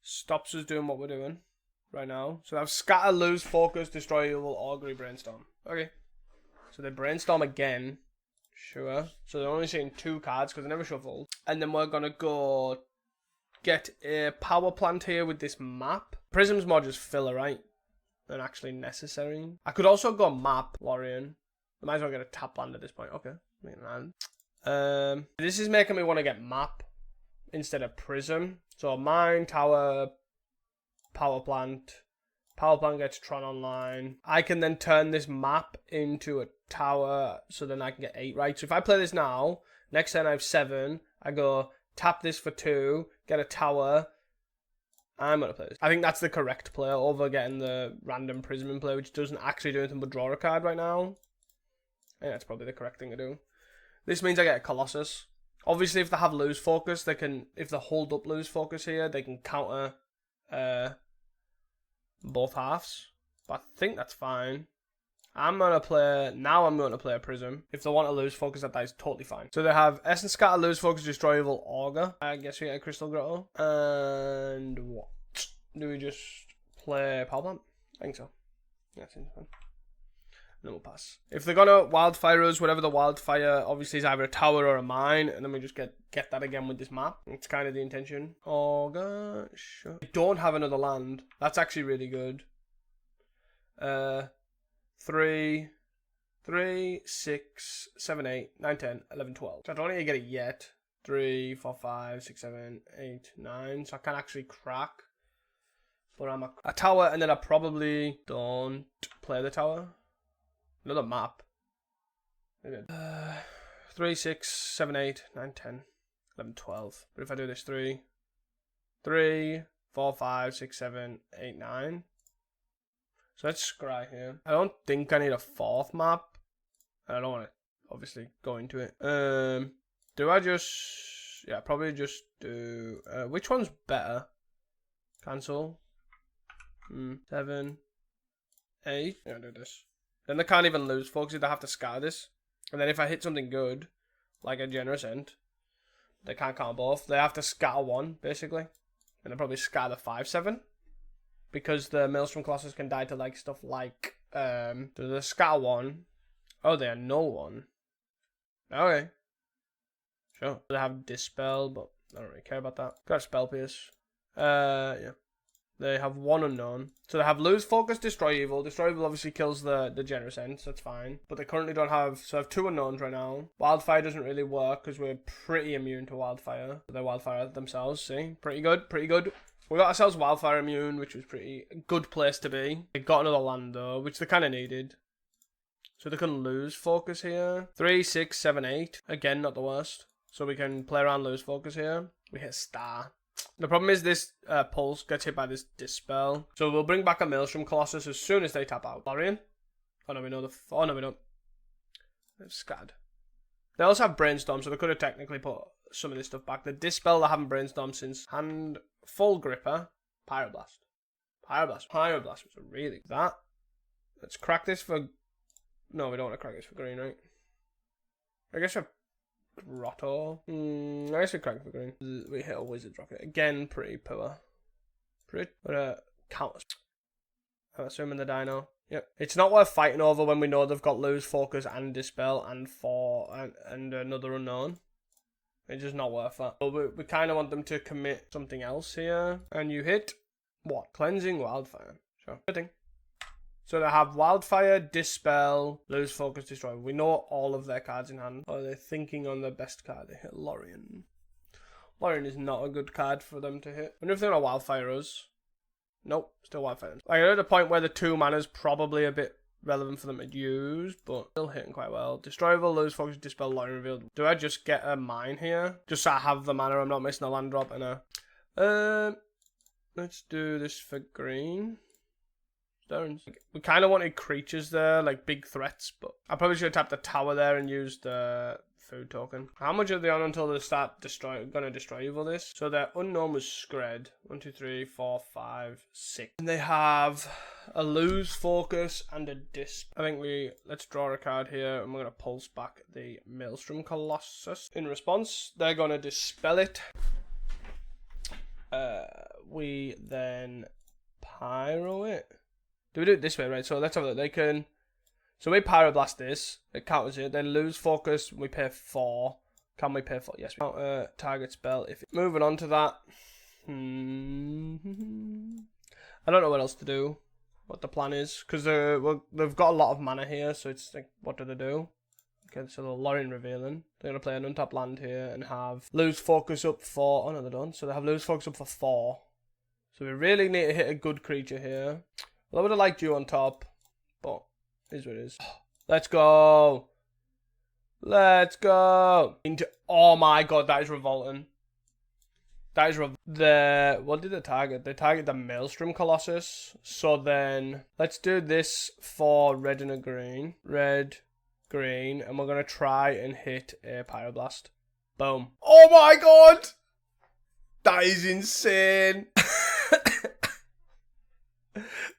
stops us doing what we're doing right now. So they have Scatter, Lose, Focus, Destroy Evil, Augury, Brainstorm. Okay. So they Brainstorm again. Sure. So they're only seeing 2 cards because they never shuffled. And then we're going to go get a power plant here with this map. Prism's more just filler, right? Than actually necessary. I could also go map, Lorien. I might as well get a tap land at this point. Okay. This is making me want to get map instead of prism. So mine, tower, power plant. Power plant gets Tron online. I can then turn this map into a tower, so then I can get 8, right? So if I play this now, next turn I have 7. I go tap this for 2, get a tower. I'm going to play this. I think that's the correct play over getting the random prism in play, which doesn't actually do anything but draw a card right now. I think that's probably the correct thing to do. This means I get a Colossus. Obviously, if they have lose focus, they can, if they hold up lose focus here, they can counter both halves. But I think that's fine. I'm going to play a prism. If they want to lose focus, that is totally fine. So they have Essence Scatter, Lose Focus, Destroy Evil, Augur. I guess we get a Crystal Grotto. And what? Do we just play Power Plant? I think so. Yeah, seems fine. And then we'll pass. If they're going to Wildfire us, whatever the Wildfire, obviously is either a tower or a mine. And then we just get that again with this map. It's kind of the intention. Augur, sure. We don't have another land. That's actually really good. 3, 6, 7, 8, 9, 10, 11, 12. So I don't need to get it yet. 3, 4, 5, 6, 7, 8, 9. So I can actually crack. But I'm a tower, and then I probably don't play the tower. Another map. 3, 6, 7, 8, 9, 10, 11, 12. But if I do this 3, 4, 5, 6, 7, 8, 9. So let's scry here. I don't think I need a 4th map. I don't want to obviously go into it. Do I just... Yeah, probably just do... which one's better? Cancel. 7, 8. Yeah, do this. Then they can't even lose focus. They have to scatter this. And then if I hit something good, like a Generous End, they can't count both. They have to scatter 1, basically. And they probably scatter the 5, 7. Because the Maelstrom Colossus can die to like stuff like the Scatter 1. Oh, they annul 1. Okay. Sure. They have Dispel, but I don't really care about that. Got Spell Pierce. Yeah. They have 1 unknown. So they have Lose Focus, Destroy Evil. Destroy Evil obviously kills the Generous End, so that's fine. But they currently don't have... So I have 2 unknowns right now. Wildfire doesn't really work because we're pretty immune to Wildfire. They Wildfire themselves, see? Pretty good, pretty good. We got ourselves Wildfire immune, which was pretty good place to be. They got another land though, which they kind of needed. So they can lose focus here. 3, 6, 7, 8. Again, not the worst. So we can play around lose focus here. We hit Star. The problem is this pulse gets hit by this Dispel. So we'll bring back a Maelstrom Colossus as soon as they tap out. Lorien? Oh no, we know the... Oh no, we don't. They've scattered. They also have Brainstorm, so they could have technically put some of this stuff back. The Dispel, they haven't Brainstorm since hand... Full Gripper, Pyroblast. Pyroblast. Pyroblast was a really that. Let's crack this for. No, we don't want to crack this for green, right? I guess for grotto. I guess we crack it for green. We hit a wizard's rocket again. Pretty poor. Pretty. But counters. I'm assuming the dino. Yep. It's not worth fighting over when we know they've got lose focus and dispel and another unknown. It's just not worth that. But we kind of want them to commit something else here. And you hit what? Cleansing Wildfire. Sure. Good thing. So they have Wildfire, Dispel, Lose Focus, Destroy. We know all of their cards in hand. Or they're thinking on their best card. They hit Lorien. Lorien is not a good card for them to hit. I wonder if they're going to Wildfire us. Nope, still Wildfire. Like, at a point where the 2 mana is probably a bit relevant for them to use, but still hitting quite well. Destroyable, Lose Focus, Dispel, Lorien Revealed. Do I just get a mine here? Just so I have the mana, I'm not missing a land drop and a... let's do this for green. Stones. We kind of wanted creatures there, like big threats, but I probably should have tapped the tower there and used the food token. How much are they on until they start gonna destroy evil this? So their unknown was Scred. 1, 2, 3, 4, 5, 6. And they have a lose focus and a disp. I think let's draw a card here and we're gonna pulse back the Maelstrom Colossus. In response, they're gonna dispel it. We then pyro it. Do we do it this way, right? So let's have a look. They can. So we pyroblast this. It counters it. Then lose focus. We pay 4. Can we pay 4? Yes. We counter target spell. If moving on to that. I don't know what else to do. What the plan is, because they've got a lot of mana here. So it's like, what do they do? Okay, so they're Lorien Revealing. They're gonna play an untapped land here and have lose focus up for. Oh no, they don't. So they have lose focus up for 4. So we really need to hit a good creature here. Well, I would have liked you on top, but it is what it is. Let's go. Let's go. Oh my god, that is revolting. That is what did they target? They target the Maelstrom Colossus. So then, let's do this for red and a green. Red, green, and we're going to try and hit a Pyroblast. Boom. Oh my god! That is insane.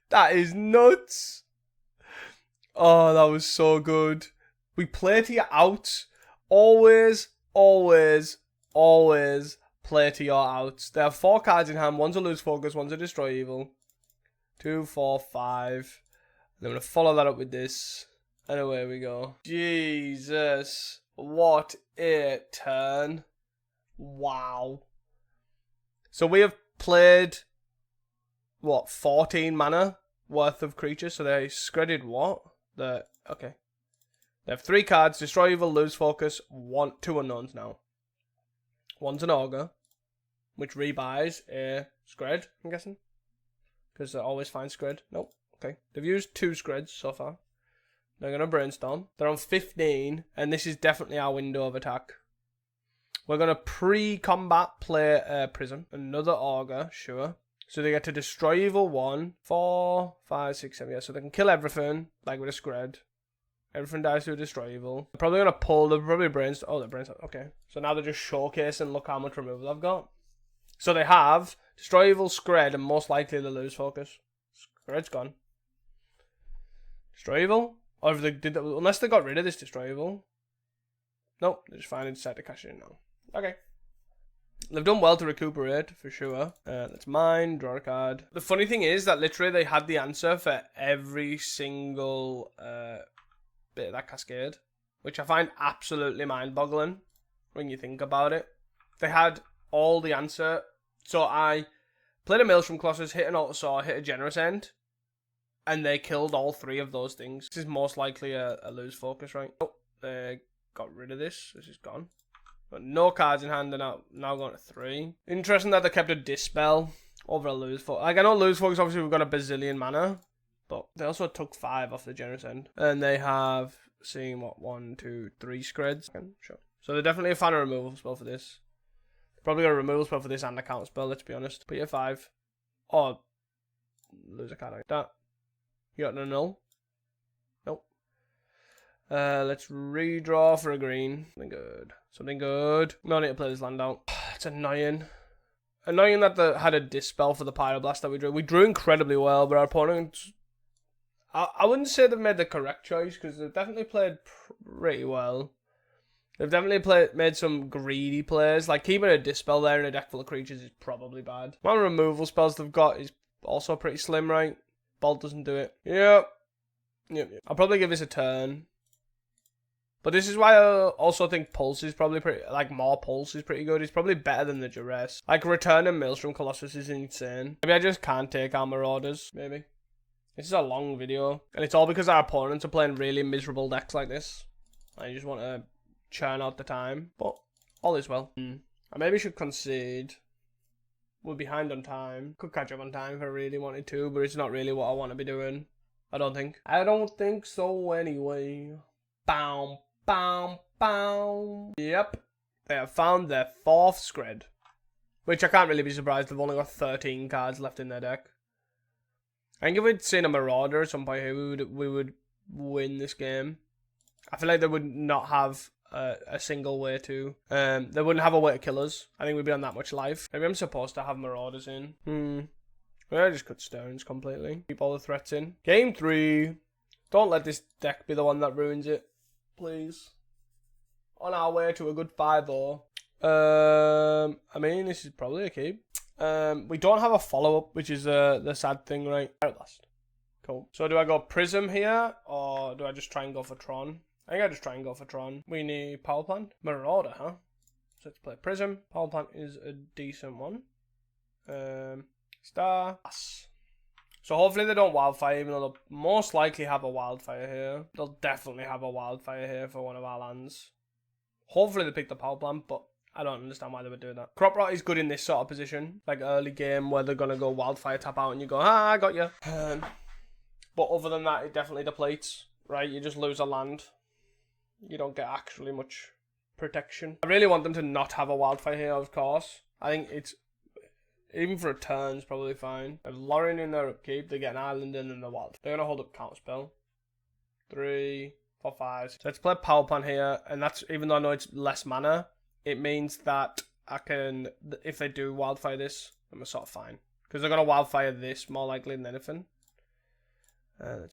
That is nuts. Oh, that was so good. We play to your outs. Always, always, always play to your outs. They have 4 cards in hand. One's a lose focus, one's a destroy evil. 2, 4, 5. And I'm going to follow that up with this. And away we go. Jesus. What a turn. Wow. So we have played... what, 14 mana worth of creatures? So they scredded what? Okay. They have 3 cards: destroy evil, lose focus, 2 unknowns now. One's an ogre, which rebuys a scred, I'm guessing, because they always find scred. Nope. Okay. They've used 2 screds so far. They're gonna brainstorm. They're on 15, and this is definitely our window of attack. We're gonna pre-combat play Prism, another ogre, sure. So they get to destroy evil 1, 4, 5, 6, 7. Yeah, so they can kill everything, like with a scred. Everything dies to a destroy evil. They're probably going to pull, they're probably brainstorm. Oh, they're brainstorm. Okay. So now they're just showcasing, look how much removal I've got. So they have destroy evil, scred, and most likely they lose focus. Scred's gone. Destroy evil? Or if they did that, unless they got rid of this destroy evil. Nope, they just finally decided to cash it in now. Okay. They've done well to recuperate, for sure. That's mine, draw a card. The funny thing is that literally they had the answer for every single bit of that Cascade, which I find absolutely mind-boggling when you think about it. They had all the answer. So I played a Maelstrom Colossus, hit an Altasaur, hit a Generous End, and they killed all 3 of those things. This is most likely a lose focus, right? Oh, they got rid of this. This is gone. But no cards in hand, they're now going to 3. Interesting that they kept a Dispel over a lose focus. Like, I know lose focus, obviously we've got a bazillion mana, but they also took 5 off the Generous End. And they have seen, what, 1, 2, 3 screds? Sure. So they're definitely a fan of removal spell for this. Probably got a removal spell for this and a counter spell, let's be honest. Put your 5. Or lose a card like that. You got a null? Nope. Let's redraw for a green. Something good. Something good. No need to play this land out. It's annoying. annoying that they had a dispel for the Pyroblast that we drew. We drew incredibly well, but our opponents, I wouldn't say they've made the correct choice, because they've definitely played pretty well. They've definitely made some greedy plays. Like, keeping a dispel there in a deck full of creatures is probably bad. One removal spells they've got is also pretty slim, right? Bolt doesn't do it. Yep. I'll probably give this a turn. But this is why I also think Pulse is probably pretty, like, more Pulse is pretty good. It's probably better than the Duress. Like, Return and Maelstrom Colossus is insane. Maybe I just can't take our Marauders, maybe. This is a long video. And it's all because our opponents are playing really miserable decks like this. I just want to churn out the time. But all is well. I maybe should concede. We're behind on time. Could catch up on time if I really wanted to, but it's not really what I want to be doing. I don't think. I don't think so anyway. Bow. Bow, bow. Yep. They have found their 4th Scred. Which I can't really be surprised. They've only got 13 cards left in their deck. I think if we'd seen a Marauder at some point here, we would win this game. I feel like they would not have a single way to. They wouldn't have a way to kill us. I think we'd be on that much life. Maybe I'm supposed to have Marauders in. Well, I just cut Stones completely. Keep all the threats in. Game 3. Don't let this deck be the one that ruins it. Please. On our way to a good 5-0. I mean, this is probably a keep. We don't have a follow-up, which is the sad thing, right? Pyroblast. Cool. So do I go Prism here, or do I just try and go for Tron? I think I just try and go for Tron. We need Power Plant. Marauder, huh? So let's play Prism. Power Plant is a decent one. Star. So hopefully they don't Wildfire, even though they'll most likely have a Wildfire here. They'll definitely have a Wildfire here for one of our lands. Hopefully they pick the Power Plant, but I don't understand why they would do that. Crop Rot is good in this sort of position. Like early game where they're going to go Wildfire, tap out, and you go, I got you. But other than that, it definitely depletes, right? You just lose a land. You don't get actually much protection. I really want them to not have a Wildfire here, of course. I think it's, even for a turn, it's probably fine. If Lauren in their upkeep, they get an island in and the wild. They're going to hold up Counterspell. 3, 4, 5. So let's play Power Plant here, and that's, even though I know it's less mana, it means that I can, if they do Wildfire this, I'm sort of fine. Because they're going to Wildfire this more likely than anything.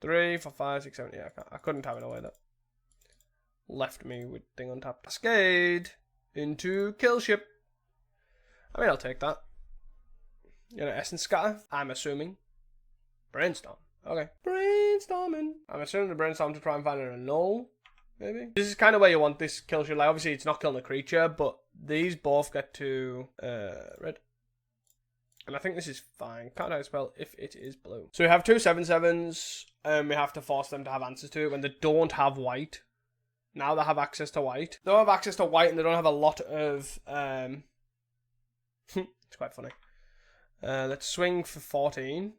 3, 4, 5, 6, 7, yeah, I couldn't have it away that. Left me with thing on top. Cascade into Kill Ship. I mean, I'll take that. You know, Essence Scatter, I'm assuming. Brainstorm. Okay. Brainstorming. I'm assuming the Brainstorm to try and find a null, maybe. This is kind of where you want this kill shit. Like, obviously, it's not killing a creature, but these both get to red. And I think this is fine. Can't have a spell if it is blue. So we have 2 7/7s, and we have to force them to have answers to it when they don't have white. Now they have access to white. They don't have access to white, and they don't have a lot of... It's quite funny. Let's swing for 14.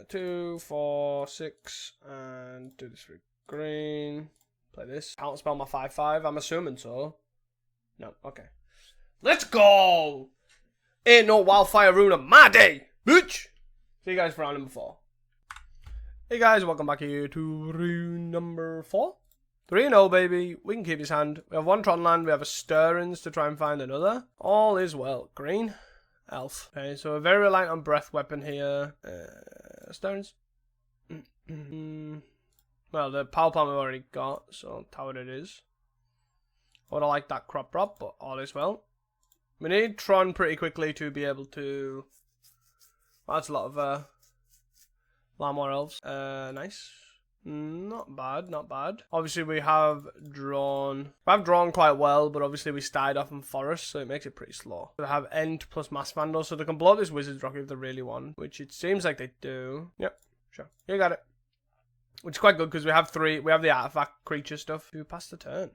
2, 4, 6, and do this for green. Play this. Counterspell my 5/5. I'm assuming so. No, okay. Let's go! Ain't no Wildfire rune on my day, bitch! See you guys for round number 4. Hey guys, welcome back here to rune number 4. 3-0, baby. We can keep his hand. We have 1 Tron land. We have a Stirrings to try and find another. All is well. Green. Elf. Okay, so we're very reliant on Breath Weapon here. Stones. Well, the Power Plant we've already got, so tower it is. I would have liked that Crop Rot, but all is well. We need Tron pretty quickly to be able to... Well, that's a lot of Lamore Elves. Nice. Not bad, not bad. Obviously, we have drawn quite well, but obviously we started off in Forest, so it makes it pretty slow. They have End plus Mass Vandal, so they can blow this Wizard's Rock if they really want, which it seems like they do. Yep, sure. You got it. Which is quite good because we have the artifact creature stuff. We passed the turn.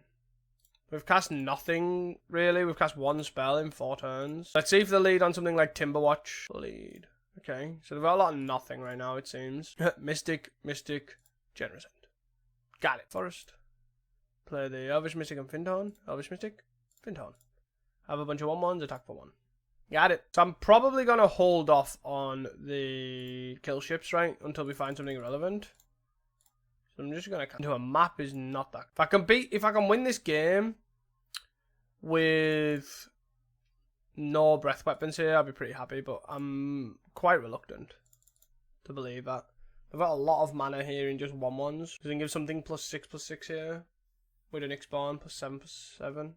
We've cast nothing, really. We've cast 1 spell in 4 turns. Let's see if they lead on something like Timberwatch. Lead. Okay, so they've got a lot of nothing right now, it seems. Mystic. Generous End. Got it. Forest. Play the Elvish Mystic and Fintorn. Elvish Mystic. Fintorn. Have a bunch of 1/1s. Attack for 1. Got it. So I'm probably going to hold off on the kill ships, right? Until we find something relevant. So I'm just going to... Do a map is not that... If I can win this game with no breath weapons here, I'd be pretty happy, but I'm quite reluctant to believe that. I've got a lot of mana here in just 1/1s. We can give something +6/6 here. With an X-Spawn +7/7.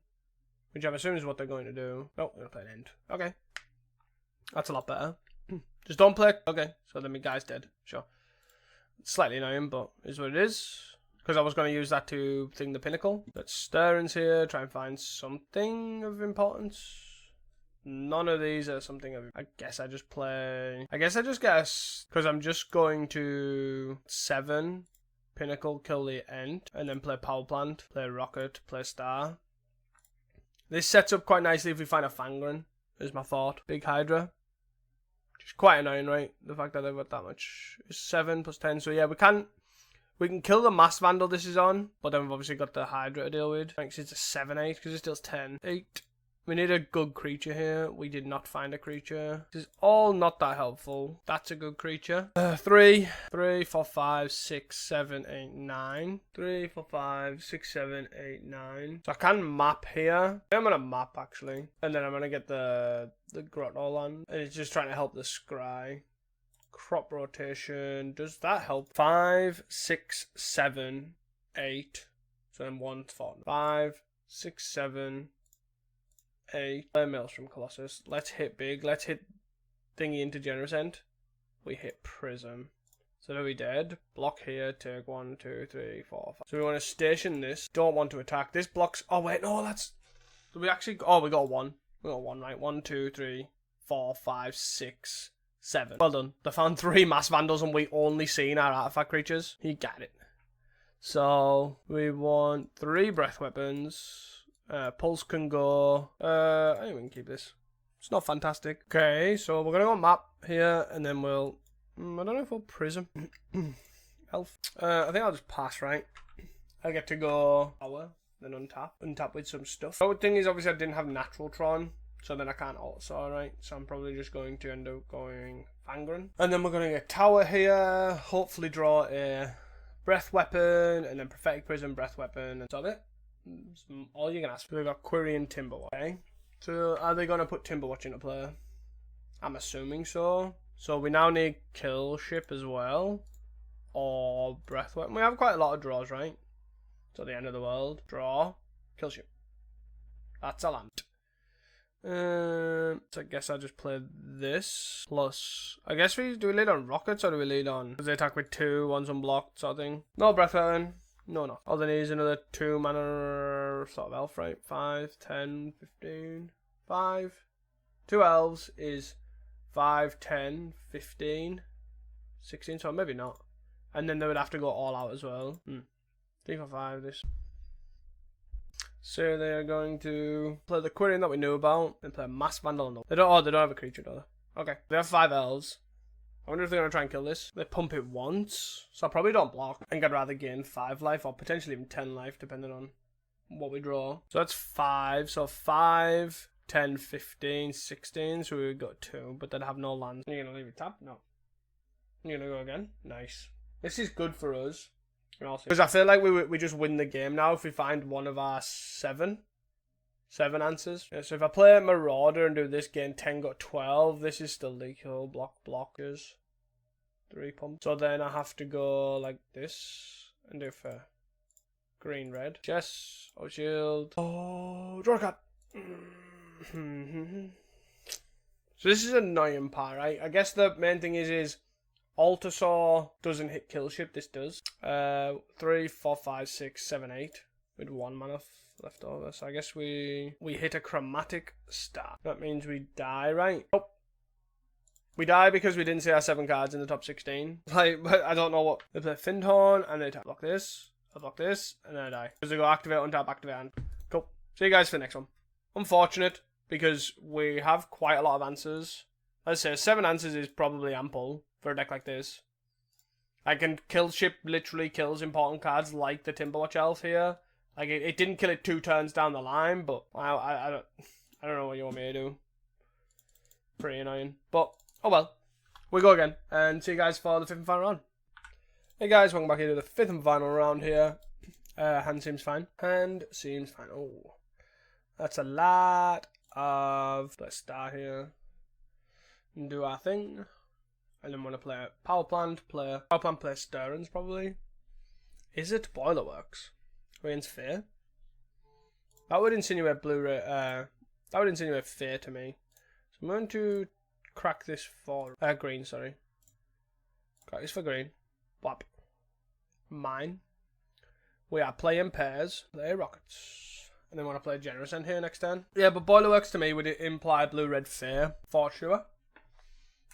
Which I'm assuming is what they're going to do. Oh, they're going to play an end. Okay. That's a lot better. Just don't play. Okay, so then my guy's dead. Sure. It's slightly annoying, but is what it is. Because I was going to use that to thing the pinnacle. Let's stirrings here. Try and find something of importance. None of these are something of... I guess I just play... I guess I just guess... Because I'm just going to... 7... Pinnacle, kill the end, and then play power plant, play rocket, play star. This sets up quite nicely if we find a Fangren, is my thought. Big Hydra. Which is quite annoying, right? The fact that they've got that much. It's 7 + 10, so yeah, we can kill the Mass Vandal this is on, but then we've obviously got the Hydra to deal with. Thanks, it's a 7/8, because it deals 10. 8. We need a good creature here. We did not find a creature. This is all not that helpful. That's a good creature. 3, 4, 5, 6, 7, 8, 9. 3, 4, 5, 6, 7, 8, 9. So I can map here. I'm gonna map actually, and then I'm gonna get the grotto on, and it's just trying to help the scry. Crop rotation. Does that help? 5, 6, 7, 8. So then 1 4. 5, 6, 7. 8 mils from Colossus. Let's hit big. Let's hit thingy into Generous End. We hit Prism. So are we dead? Block here. Take 1, 2, 3, 4, 5. So we want to station this. Don't want to attack. This blocks. Oh wait, no, that's. We actually. Oh, we got 1. We got 1, right? 1, 2, 3, 4, 5, 6, 7. Well done. They found 3 Mass Vandals and we only seen our artifact creatures. You got it. So we want 3 breath weapons. Pulse can go. I think we can keep this. It's not fantastic. Okay, so we're gonna go map here, and then we'll. I don't know if we'll prism. Elf. I think I'll just pass. Right. I get to go power, then untap with some stuff. The thing is, obviously, I didn't have natural Tron, so then I can't also. Right. So I'm probably just going to end up going Fangren, and then we're gonna get tower here. Hopefully, draw a breath weapon, and then prophetic prism, breath weapon, and that's it. All you can ask for. We've got Query and Timberwatch. Okay. So are they going to put Timberwatch into play? I'm assuming so. So we now need Kill Ship as well. Or Breath Weapon. We have quite a lot of draws, right? So the end of the world. Draw. Kill Ship. That's a land. So I guess I'll just play this. Plus, I guess do we lead on rockets or do we lead on... Does they attack with 2, one's unblocked sort of thing? No Breath Weapon. No. All they need is another 2 mana sort of elf, right? 5, 10, 15, 5. 2 elves is 5, 10, 15, 16, so maybe not. And then they would have to go all out as well. 3 for 5, this. So they are going to play the Quirion that we knew about and play a Mass Vandal. They don't have a creature, do they? Okay. They have 5 elves. I wonder if they're going to try and kill this. They pump it once, so I probably don't block. I think I'd rather gain 5 life or potentially even 10 life depending on what we draw. So that's 5. So 5, 10, 15, 16. So we've got 2, but they'd have no lands. You're going to leave it tapped? No. You're going to go again? Nice. This is good for us. Because I feel like we just win the game now if we find one of our 7 answers. Yeah, so if I play Marauder and do this, gain 10, got 12, this is still lethal. Blockers. 3 pumps. So then I have to go like this and do for green red. Chess. Oh, shield. Oh, draw a card. So this is an annoying part, right? I guess the main thing is Altasaur doesn't hit kill ship. This does. 3, 4, 5, 6, 7, 8 with 1 mana left over. So I guess we hit a chromatic star. That means we die, right? Oh. We die because we didn't see our 7 cards in the top 16. Like, but I don't know what. They play Findhorn and they block this. I block this and then I die. Because they go activate, untap, activate, and cool. See you guys for the next one. Unfortunate because we have quite a lot of answers. Let's say 7 answers is probably ample for a deck like this. I can kill ship literally kills important cards like the Timberwatch Elf here. Like it didn't kill it 2 turns down the line, but I don't know what you want me to do. Pretty annoying, but oh well. We go again and see you guys for the 5th and final round. Hey guys, welcome back here to the 5th and final round here. Hand seems fine. Oh, that's a lot let's start here and do our thing. And then want to play power plant, play Stirrings probably. Is it Boilerworks? Reigns Fear? That would insinuate that would insinuate Fear to me. So I'm going to crack this for green, sorry. Crack this for green. Whap. Mine. We are playing pairs. Play rockets. And then want to play Generous End here next turn. Yeah, but Boilerworks to me would imply blue-red Fear for sure.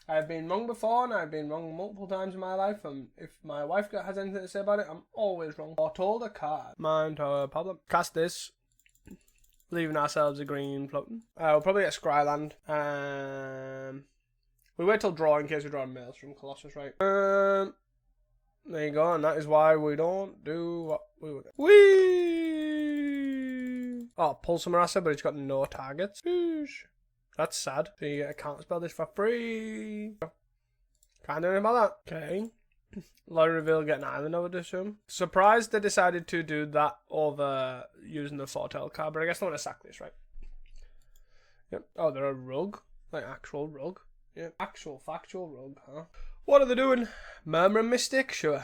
I've been wrong before, and I've been wrong multiple times in my life, and if my wife has anything to say about it, I'm always wrong. Or told a card. Mine tower problem. Cast this. Leaving ourselves a green floating. We'll probably get Scryland. We wait till draw in case we draw a Maelstrom Colossus, right? There you go, and that is why we don't do what we would do. Whee! Oh, Pulsar Marassa, but it's got no targets. Whoosh. That's sad. So you get a counterspell this for free. Can't do anything about that. Okay. Lottery Reveal, get an island, I would assume. Surprised they decided to do that over using the Foretell card, but I guess they want to sack this, right? Yep. Oh, they're a rug. Like actual rug. Yeah. Actual, factual rug, huh? What are they doing? Murmuring Mystic? Sure.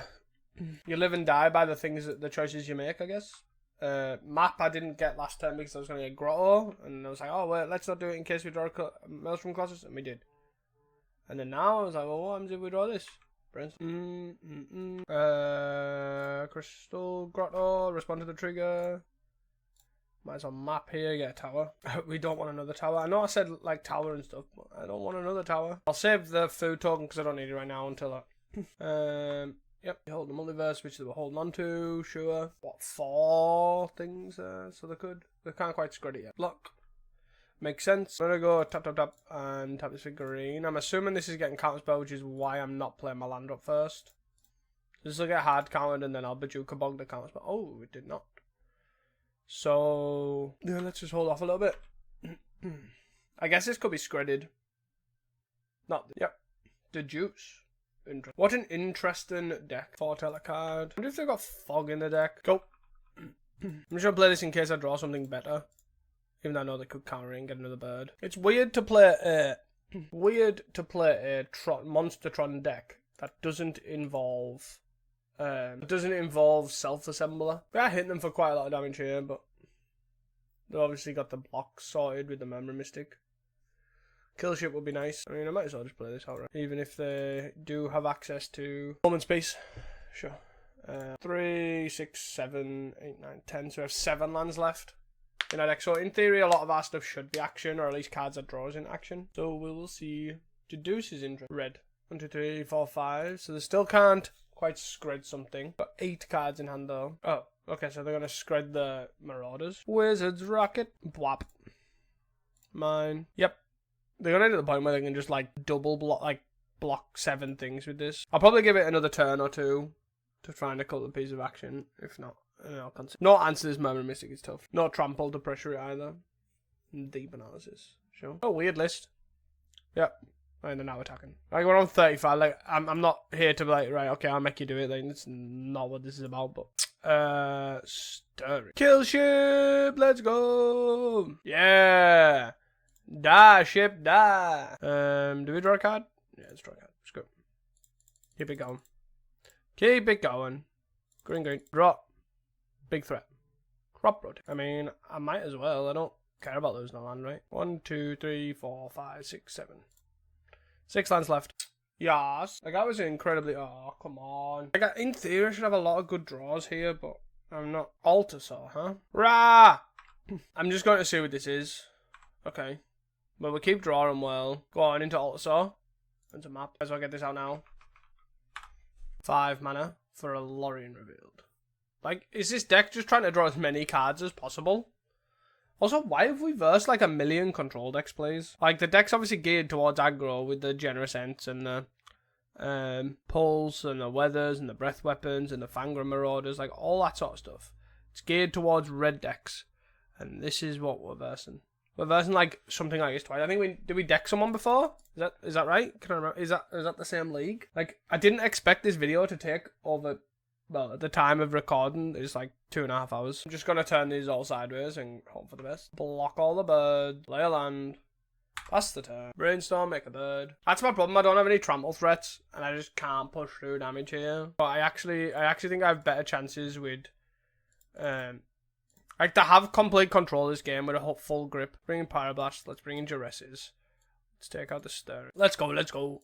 You live and die by the things, the choices you make, I guess. Map I didn't get last time because I was going to get Grotto, and I was like, oh well, let's not do it in case we draw a Maelstrom Colossus, and we did. And then now I was like, well, what happens if we draw this? Crystal Grotto, respond to the trigger. Might as well map here, get a tower. We don't want another tower. I know I said like tower and stuff, but I don't want another tower. I'll save the food token because I don't need it right now until that. Yep, you hold the multiverse, which they were holding on to, sure. What, 4 things? So they can't quite spread it yet. Block. Makes sense. I'm gonna go tap, and tap this for green. I'm assuming this is getting counterspell, which is why I'm not playing my land up first. This will get hard countered, and then I'll Bajuka Bog the counterspell. Oh, it did not. So, yeah, let's just hold off a little bit. I guess this could be spreaded. Yep. The Juice. What an interesting deck. Foretell a card. I wonder if they've got Fog in the deck. Go. I'm just gonna play this in case I draw something better. Even though I know they could counter it and get another bird. It's weird to play a Monstertron deck that doesn't involve self-assembler. We are hitting them for quite a lot of damage here, but they've obviously got the blocks sorted with the Memory Mystic. Kill ship would be nice. I mean, I might as well just play this outright. Even if they do have access to moment space. Sure. 3, 6, 7, 8, 9, 10. So we have 7 lands left in our deck. So in theory, a lot of our stuff should be action, or at least cards that draws in action. So we will see. Deduce is interesting. Red. 1, 2, 3, 4, 5. So they still can't quite scred something. Got 8 cards in hand though. Oh, okay. So they're gonna scred the Marauders. Wizard's Rocket. Bwap. Mine. Yep. They're gonna get to the point where they can just like double block, like block 7 things with this. I'll probably give it another turn or 2 to try and a couple of pieces of action. If not, I'll consider. No answer this Memory Mystic is tough. No trample to pressure it either. Deep analysis. Sure. Oh, weird list. Yep. And they're now attacking. Like we're on 35. Like I'm not here to be like, right, okay, I'll make you do it. Like it's not what this is about. But Stirring. Kill ship. Let's go. Yeah. Die, ship, die. Do we draw a card? Yeah, let's draw a card. Let's go. Keep it going. Keep it going. Green, green. Drop. Big threat. Crop road. I mean, I might as well. I don't care about losing a land, right? 1, 2, 3, 4, 5, 6, 7. 6 lands left. Yes. Like, I was incredibly... Oh, come on. Like, in theory, I should have a lot of good draws here, but I'm not. Altasaur, huh? Rah! I'm just going to see what this is. Okay. But we keep drawing well. Go on into Altasaur. Into map. Might as well get this out now. 5 mana for a Lorien Revealed. Like, is this deck just trying to draw as many cards as possible? Also, why have we versed like a million control decks, please? Like, the deck's obviously geared towards aggro with the Generous Ents and the Pulse and the Weathers and the Breath Weapons and the Fangra Marauders, like all that sort of stuff. It's geared towards red decks. And this is what we're versing. We're versing like something like this twice. I think did we deck someone before? Is that right? Can I remember? Is that the same league? Like, I didn't expect this video to take over well, at the time of recording, it's like 2.5 hours. I'm just going to turn these all sideways and hope for the best. Block all the birds. Lay a land. Pass the turn. Brainstorm, make a bird. That's my problem. I don't have any trample threats, and I just can't push through damage here. But I actually think I have better chances with, like, to have complete control of this game with a full grip. Bring in Pyroblast. Let's bring in Duresses. Let's take out the Stir. Let's go. Let's go.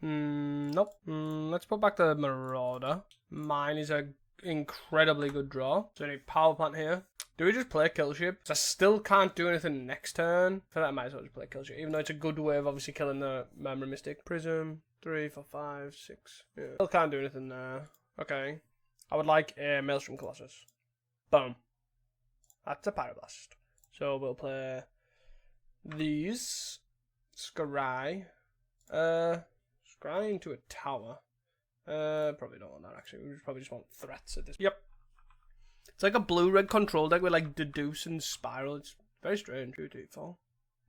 Nope. Let's put back the Marauder. Mine is a incredibly good draw. So I need Power Plant here. Do we just play Kill Ship? I still can't do anything next turn. I feel like I might as well just play Kill Ship, even though it's a good way of obviously killing the Memory Mystic. Prism, 3, 4, 5, 6. Yeah. Still can't do anything there. Okay. I would like a Maelstrom Colossus. Boom. That's a Pyroblast. So we'll play these. Scry. Scry into a tower. Probably don't want that actually. We probably just want threats at this. Yep. It's like a blue-red control deck with like Deduce and Spiral. It's very strange. 2, 2, 4.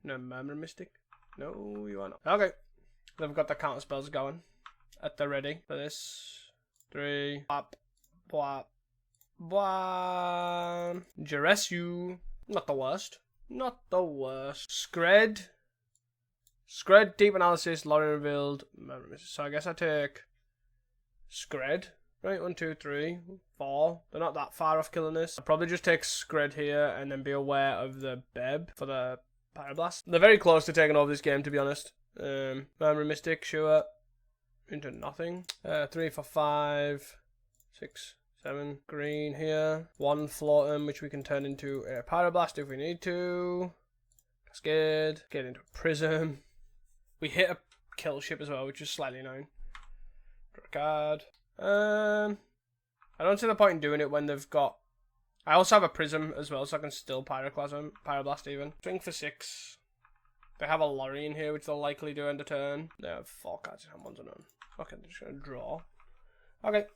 No Memory Mystic. No, you are not. Okay. They've got the counter spells going at the ready for this. 3. Bwap. Bwap. Bwap. Duressu. Not the worst. Not the worst. Scred. Scred, Deep Analysis, Lorien Revealed, Memory Mystic. So I guess I take Scred. Right, 1, 2, 3, 4. They're not that far off killing this. I'll probably just take Scred here and then be aware of the Beb for the Pyroblast. They're very close to taking over this game, to be honest. Memory Mystic, sure. Into nothing. 3, 4, 5, 6, 7. Green here. 1 Floatum, which we can turn into a Pyroblast if we need to. Cascade. Get into a Prism. We hit a Kill Ship as well, which is slightly annoying. Draw a card. I don't see the point in doing it when they've got... I also have a Prism as well, so I can still Pyroblast even. Swing for 6. They have a Lorien here, which they'll likely do end of turn. They have 4 cards in hand, 1's unknown. Okay, they're just going to draw. Okay.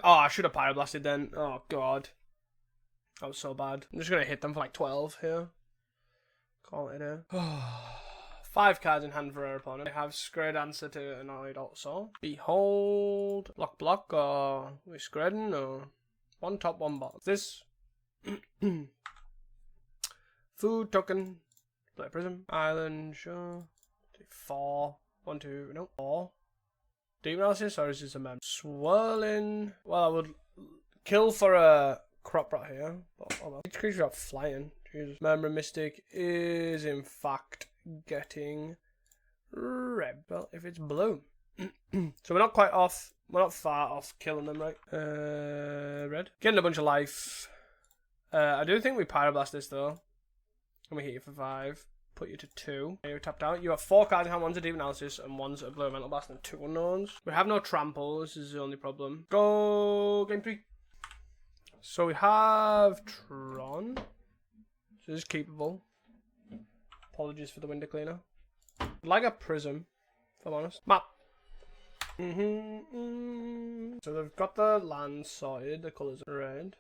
I should have Pyroblasted then. Oh, God. That was so bad. I'm just going to hit them for like 12 here. Call it a... 5 cards in hand for our opponent. They have Scred answer to Annoyed also. Behold. Block, or we Scredden, or 1 top, 1 bottom. This. Food token. Play Prism. Island, sure. 4. 1, 2, no. 4. Deep Analysis, or is this a mem? Swirling. Well, I would kill for a Crop Rot here. But hold on. Each creature got flying. Jesus. Memory Mystic is in fact getting red. Well, if it's blue. So we're not quite off. We're not far off killing them, right? Red. Getting a bunch of life. I do think we Pyroblast this though. And we hit you for 5. Put you to 2. You're tapped out. You have 4 cards in hand. 1's a Deep Analysis and 1's a Blue Mental Blast and 2 unknowns. We have no trample. This is the only problem. Go game 3. So we have Tron. So this is keepable. Apologies for the window cleaner. Like a Prism, if I'm honest. Map. So they've got the land sorted. The colours are red.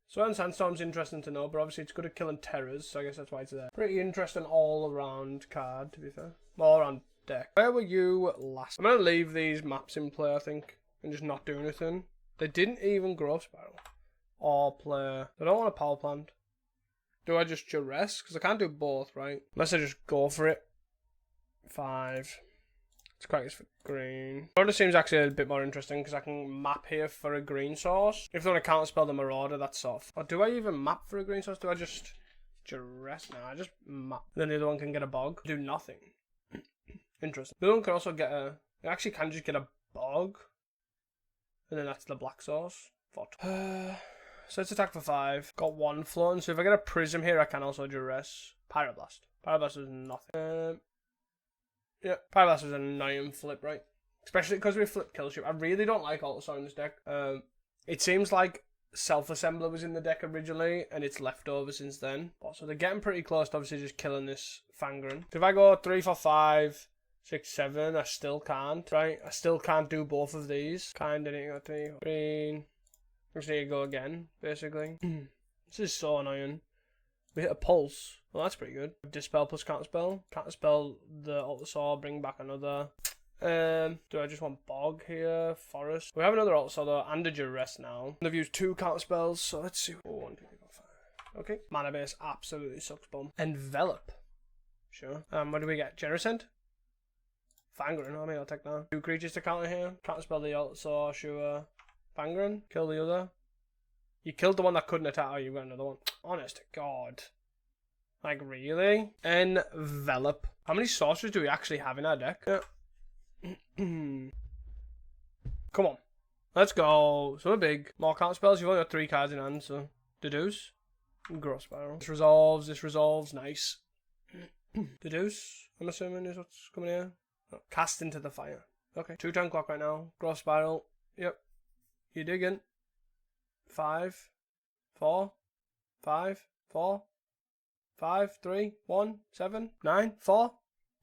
Swell and Sandstorm's interesting to know, but obviously it's good at killing terrors, so I guess that's why it's there. Pretty interesting all-around card, to be fair. All-around deck. Where were you last? I'm going to leave these maps in play, I think, and just not do anything. They didn't even Growth Spiral. Or play... I don't want a Power Plant. Do I just Duress? Because I can't do both, right? Unless I just go for it. 5. Let's crack this for green. Marauder seems actually a bit more interesting because I can map here for a green source. If they want to counterspell the Marauder, that's soft. Or do I even map for a green source? Do I just Duress? No, I just map. Then the other one can get a Bog. Do nothing. Interesting. The other one can also get a... It actually can just get a Bog. And then that's the black source. So let's attack for 5. Got 1 floating. So if I get a Prism here, I can also Duress. Pyroblast. Pyroblast is nothing. Yeah, Pyroblast is an annoying flip, right? Especially because we flip Kill Ship. I really don't like Altasaur in this deck. It seems like Self-Assembler was in the deck originally, and it's left over since then. So they're getting pretty close to obviously just killing this Fangren. So if I go 3, 4, 5, 6, 7, I still can't, right? I still can't do both of these. Kinda need to go 3, green. Just need to go again, basically. This is so annoying. We hit a Pulse. Well, that's pretty good. Dispel plus Counterspell. Counterspell the Altasaur, bring back another. Do I just want Bog here? Forest. We have another Alt though, and a Duress now. I've used 2 counter spells, so let's see. Oh, 1, 2, 3, 4, 5. Okay. Mana base absolutely sucks bum. Envelop. Sure. What do we get? Generosent? Fangren. I mean, I'll take that. 2 creatures to counter here. Counter spell the Alt, so sure. Fangren. Kill the other. You killed the one that couldn't attack. Oh, you got another one. Honest to God. Like, really? Envelop. How many sorcerers do we actually have in our deck? Yeah. Come on. Let's go. Something big. More counter spells. You've only got 3 cards in hand, so. Deduce. Growth Spiral. This resolves. This resolves. Nice. Deduce, I'm assuming, is what's coming here. Oh, cast into the fire. Okay. 2-turn clock right now. Growth Spiral. Yep. You digging. 5, 4, 5, 4, 5, 3, 1, 7, 9, 4,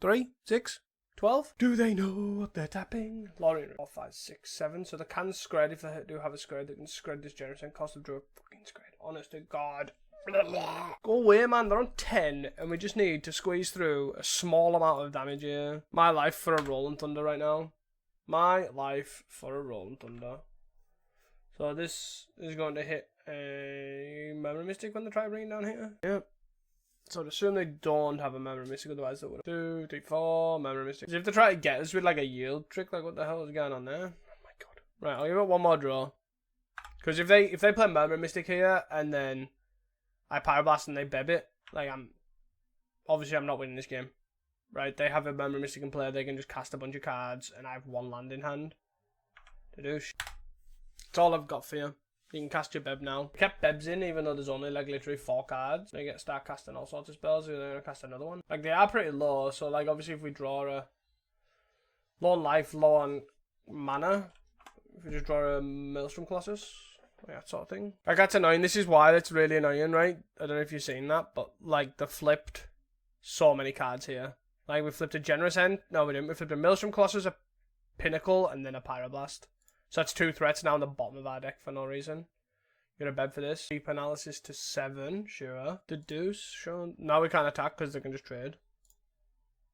3, 6, 12. Do they know what they're tapping? Lorry 4, 5, 6, 7. So they can scred if they do have a scred. They can scred this generous and cost of draw fucking scred. Honest to God. Go away, man. They're on 10, and we just need to squeeze through a small amount of damage here. My life for a Rolling Thunder right now. My life for a Rolling Thunder. So this is going to hit a Memory Mystic when they try to bring it down here. Yep. So I'd assume they don't have a Memory Mystic, otherwise they would have. 2, 3, 4 Memory Mystics. If they try to get us with like a yield trick, like what the hell is going on there? Oh my God. Right, I'll give it one more draw. Because if they play Memory Mystic here and then I Pyroblast and they beb it, like I'm not winning this game. Right, they have a Memory Mystic in play, they can just cast a bunch of cards and I have 1 land in hand. To do That's all I've got for you. You can cast your Beb now. I kept Bebs in even though there's only like literally 4 cards. They get start casting all sorts of spells, and they're gonna cast another one. Like they are pretty low, so like obviously if we draw a low on life, low on mana, if we just draw a Maelstrom Colossus, yeah, that sort of thing. Like that's annoying. This is why that's really annoying, right? I don't know if you've seen that, but like they flipped so many cards here. Like we flipped a Generous End. No, we didn't. We flipped a Maelstrom Colossus, a Pinnacle, and then a Pyroblast. So that's 2 threats now on the bottom of our deck for no reason. You're a bed for this. Deep Analysis to 7, sure. Deduce, sure. Now we can't attack because they can just trade.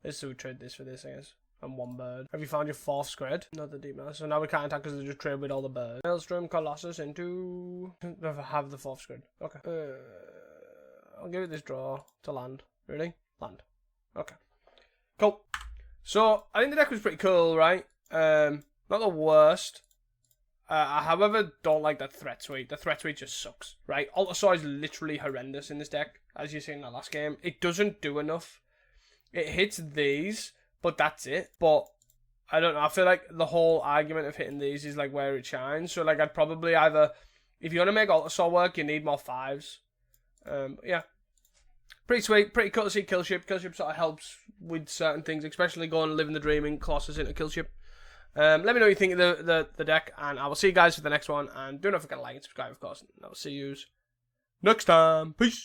This we trade this for this, I guess. And 1 bird. Have you found your 4th scred? Not the Deep Analysis. So now we can't attack because they just trade with all the birds. Maelstrom Colossus into... have the 4th scred. Okay. I'll give it this draw to land. Ready? Land. Okay. Cool. So, I think the deck was pretty cool, right? Not the worst. I, however, don't like that threat suite. The threat suite just sucks, right? Altasaur is literally horrendous in this deck, as you see in the last game. It doesn't do enough. It hits these, but that's it. But, I don't know, I feel like the whole argument of hitting these is like where it shines. So, like, I'd probably either, if you want to make Altasaur work, you need more 5s. Yeah. Pretty sweet, pretty cool to see Killship. Killship sort of helps with certain things, especially going Living the Dream in Colossus into Killship. Let me know what you think of the deck, and I will see you guys for the next one. And do not forget to like and subscribe, of course. And I will see you next time. Peace.